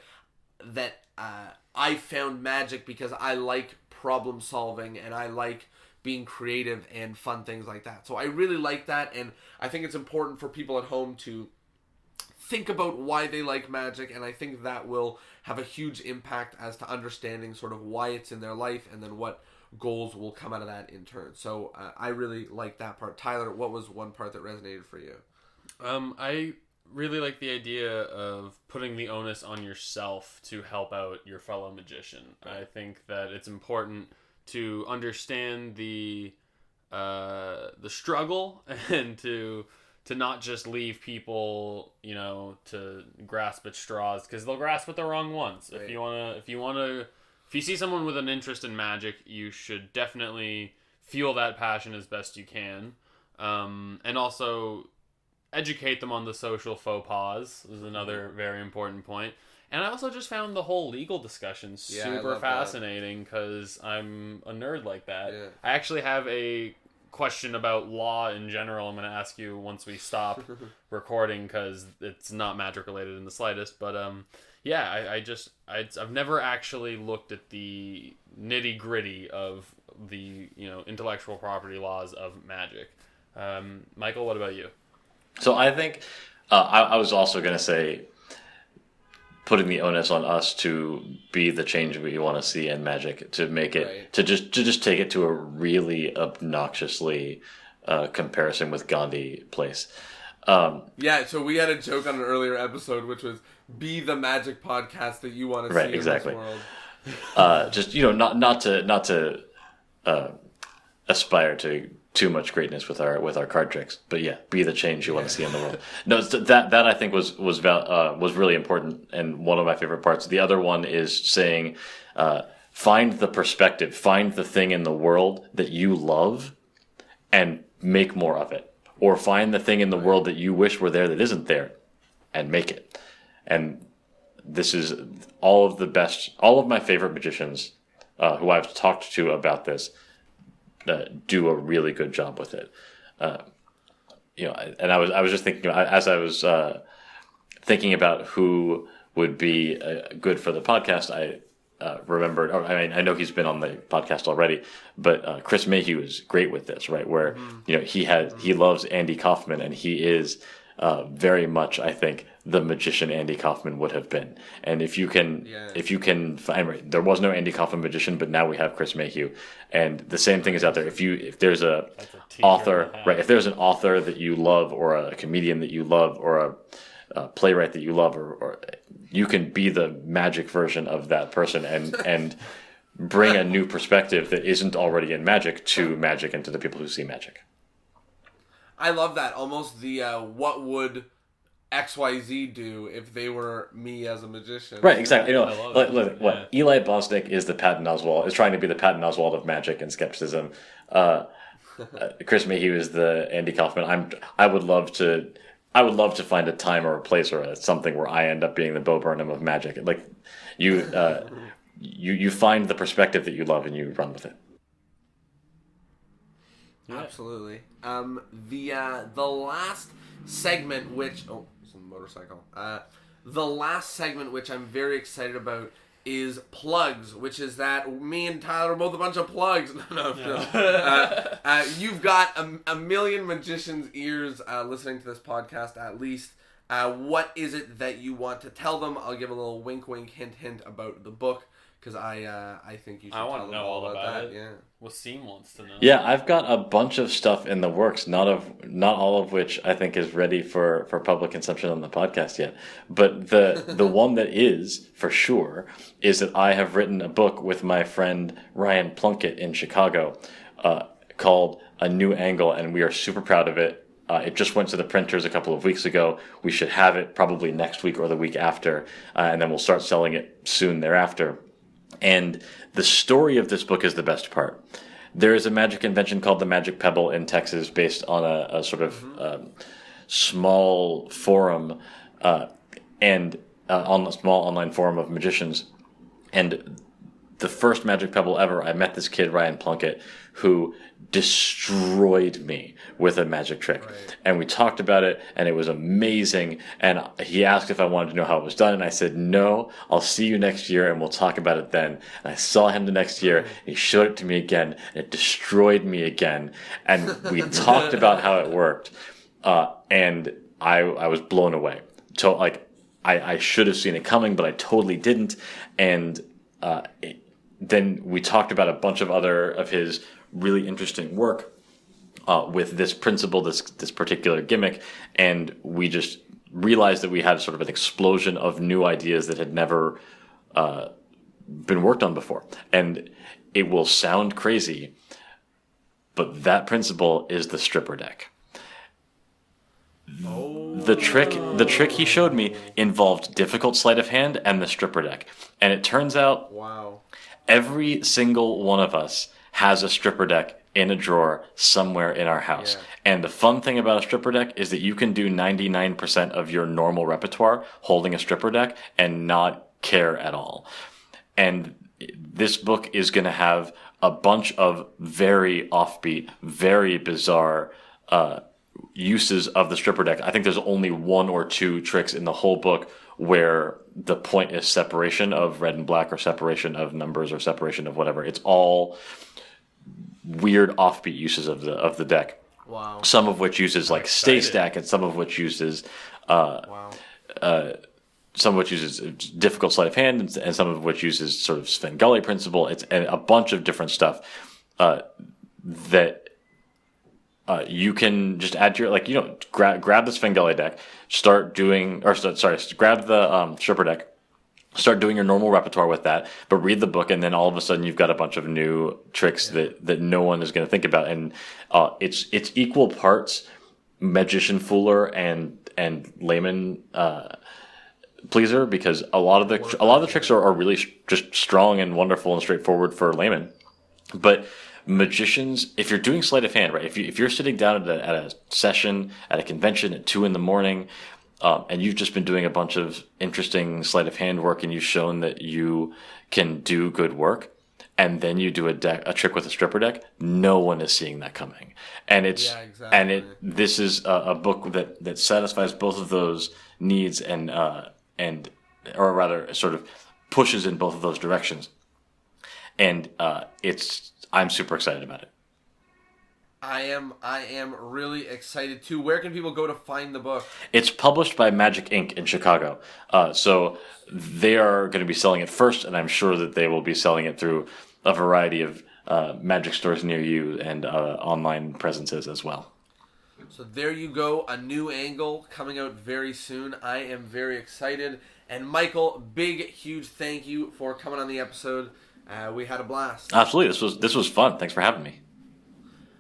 I found magic because I like problem solving and I like being creative and fun things like that. So I really like that, and I think it's important for people at home to think about why they like magic, and I think that will have a huge impact as to understanding sort of why it's in their life and then what goals will come out of that in turn. So I really like that part. Tyler, what was one part that resonated for you? I really like the idea of putting the onus on yourself to help out your fellow magician. I think that it's important to understand the struggle and to not just leave people, you know, to grasp at straws, because they'll grasp at the wrong ones. Right. If you see someone with an interest in magic, you should definitely feel that passion as best you can, and also educate them on the social faux pas is another very important point. And I also just found the whole legal discussion super fascinating because I'm a nerd like that. Yeah. I actually have a question about law in general I'm going to ask you once we stop recording, because it's not magic related in the slightest. But I've never actually looked at the nitty gritty of the, you know, intellectual property laws of magic. Michael, what about you? So I think I was also going to say, putting the onus on us to be the change we want to see in magic, to make it right. to just take it to a really obnoxiously comparison with Gandhi place. So we had a joke on an earlier episode, which was be the magic podcast that you want to see exactly. in this world. Just, you know, not to aspire to too much greatness with our card tricks, but yeah, be the change you want to see in the world. No, that I think was really important and one of my favorite parts. The other one is saying, find the perspective, find the thing in the world that you love, and make more of it, or find the thing in the world that you wish were there that isn't there, and make it. And this is all of my favorite magicians who I've talked to about this. Do a really good job with it, you know. And I was just thinking, as I was thinking about who would be good for the podcast, I remembered. I know he's been on the podcast already, but Chris Mayhew is great with this, right? Where you know he loves Andy Kaufman, and he is very much, I think, the magician Andy Kaufman would have been. And if you can find, there was no Andy Kaufman magician, but now we have Chris Mayhew, and the same thing is out there. If there's a author, right? If there's an author that you love, or a comedian that you love, or a playwright that you love, or you can be the magic version of that person and bring a new perspective that isn't already in magic to magic and to the people who see magic. I love that. Almost the what would XYZ do if they were me as a magician? Right, exactly. You know, what Eli Bosnick is trying to be the Patton Oswalt of magic and skepticism. Chris Mayhew is the Andy Kaufman. I would love to find a time or a place or something where I end up being the Bo Burnham of magic. Like you find the perspective that you love and you run with it. Yeah. Absolutely. The last segment, which some motorcycle. The last segment, which I'm very excited about, is plugs, which is that me and Tyler are both a bunch of plugs. No. You've got a million magicians' ears listening to this podcast at least. What is it that you want to tell them? I'll give a little wink, wink, hint, hint about the book, because I think you should tell them all about that. Yeah. Wasim wants to know. Yeah, I've got a bunch of stuff in the works, not all of which I think is ready for public consumption on the podcast yet. But the one that is, for sure, is that I have written a book with my friend Ryan Plunkett in Chicago called A New Angle, and we are super proud of it. It just went to the printers a couple of weeks ago. We should have it probably next week or the week after, and then we'll start selling it soon thereafter. And the story of this book is the best part. There is a magic convention called the Magic Pebble in Texas, based on a sort of small forum and on a small online forum of magicians. And the first Magic Pebble ever, I met this kid, Ryan Plunkett, who destroyed me with a magic trick. Right. And we talked about it, and it was amazing. And he asked if I wanted to know how it was done, and I said, no, I'll see you next year, and we'll talk about it then. And I saw him the next year, and he showed it to me again, and it destroyed me again. And we talked about how it worked, and I was blown away. So, like, I should have seen it coming, but I totally didn't. And then we talked about a bunch of other of his really interesting work with this principle, this particular gimmick, and we just realized that we had sort of an explosion of new ideas that had never been worked on before. And it will sound crazy, but that principle is the stripper deck. The trick he showed me involved difficult sleight of hand and the stripper deck. And it turns out Wow. every single one of us has a stripper deck in a drawer somewhere in our house. Yeah. And the fun thing about a stripper deck is that you can do 99% of your normal repertoire holding a stripper deck and not care at all. And this book is going to have a bunch of very offbeat, very bizarre uses of the stripper deck. I think there's only one or two tricks in the whole book where the point is separation of red and black, or separation of numbers, or separation of whatever. It's all weird offbeat uses of the deck. Wow. Some of which uses like stay excited. stack, and some of which uses Wow. some of which uses difficult sleight of hand, and some of which uses sort of Svengali principle. It's and a bunch of different stuff that you can just add to your, like, grab the Svengali deck, grab the stripper deck, start doing your normal repertoire with that, but read the book, and then all of a sudden you've got a bunch of new tricks that no one is going to think about. And it's equal parts magician fooler and layman pleaser, because a lot of the tricks are really just strong and wonderful and straightforward for laymen. But magicians, if you're doing sleight of hand, right? If you're sitting down at a session at a convention at 2 a.m, and you've just been doing a bunch of interesting sleight of hand work, and you've shown that you can do good work, and then you do a trick with a stripper deck, no one is seeing that coming. And this is a book that satisfies both of those needs, or rather sort of pushes in both of those directions. And I'm super excited about it. I am really excited too. Where can people go to find the book? It's published by Magic Inc. in Chicago. So they are going to be selling it first, and I'm sure that they will be selling it through a variety of magic stores near you and online presences as well. So there you go, a new angle coming out very soon. I am very excited. And Michael, big, huge thank you for coming on the episode. We had a blast. Absolutely. This was fun. Thanks for having me.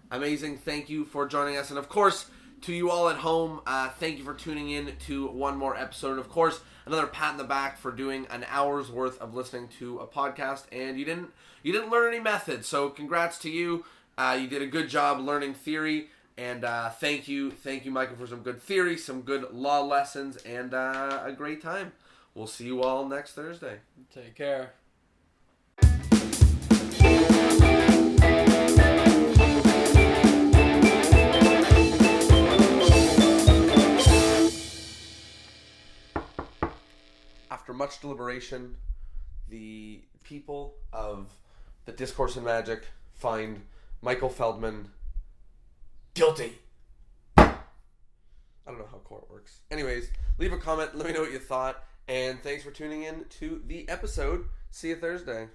Amazing. Thank you for joining us. And of course, to you all at home, thank you for tuning in to one more episode. And of course, another pat in the back for doing an hour's worth of listening to a podcast. And you didn't learn any methods. So congrats to you. You did a good job learning theory. And thank you, Michael, for some good theory, some good law lessons, and a great time. We'll see you all next Thursday. Take care. After much deliberation, the people of the Discourse in Magic find Michael Feldman guilty. I don't know how court works. Anyways, leave a comment, let me know what you thought, and thanks for tuning in to the episode. See you Thursday.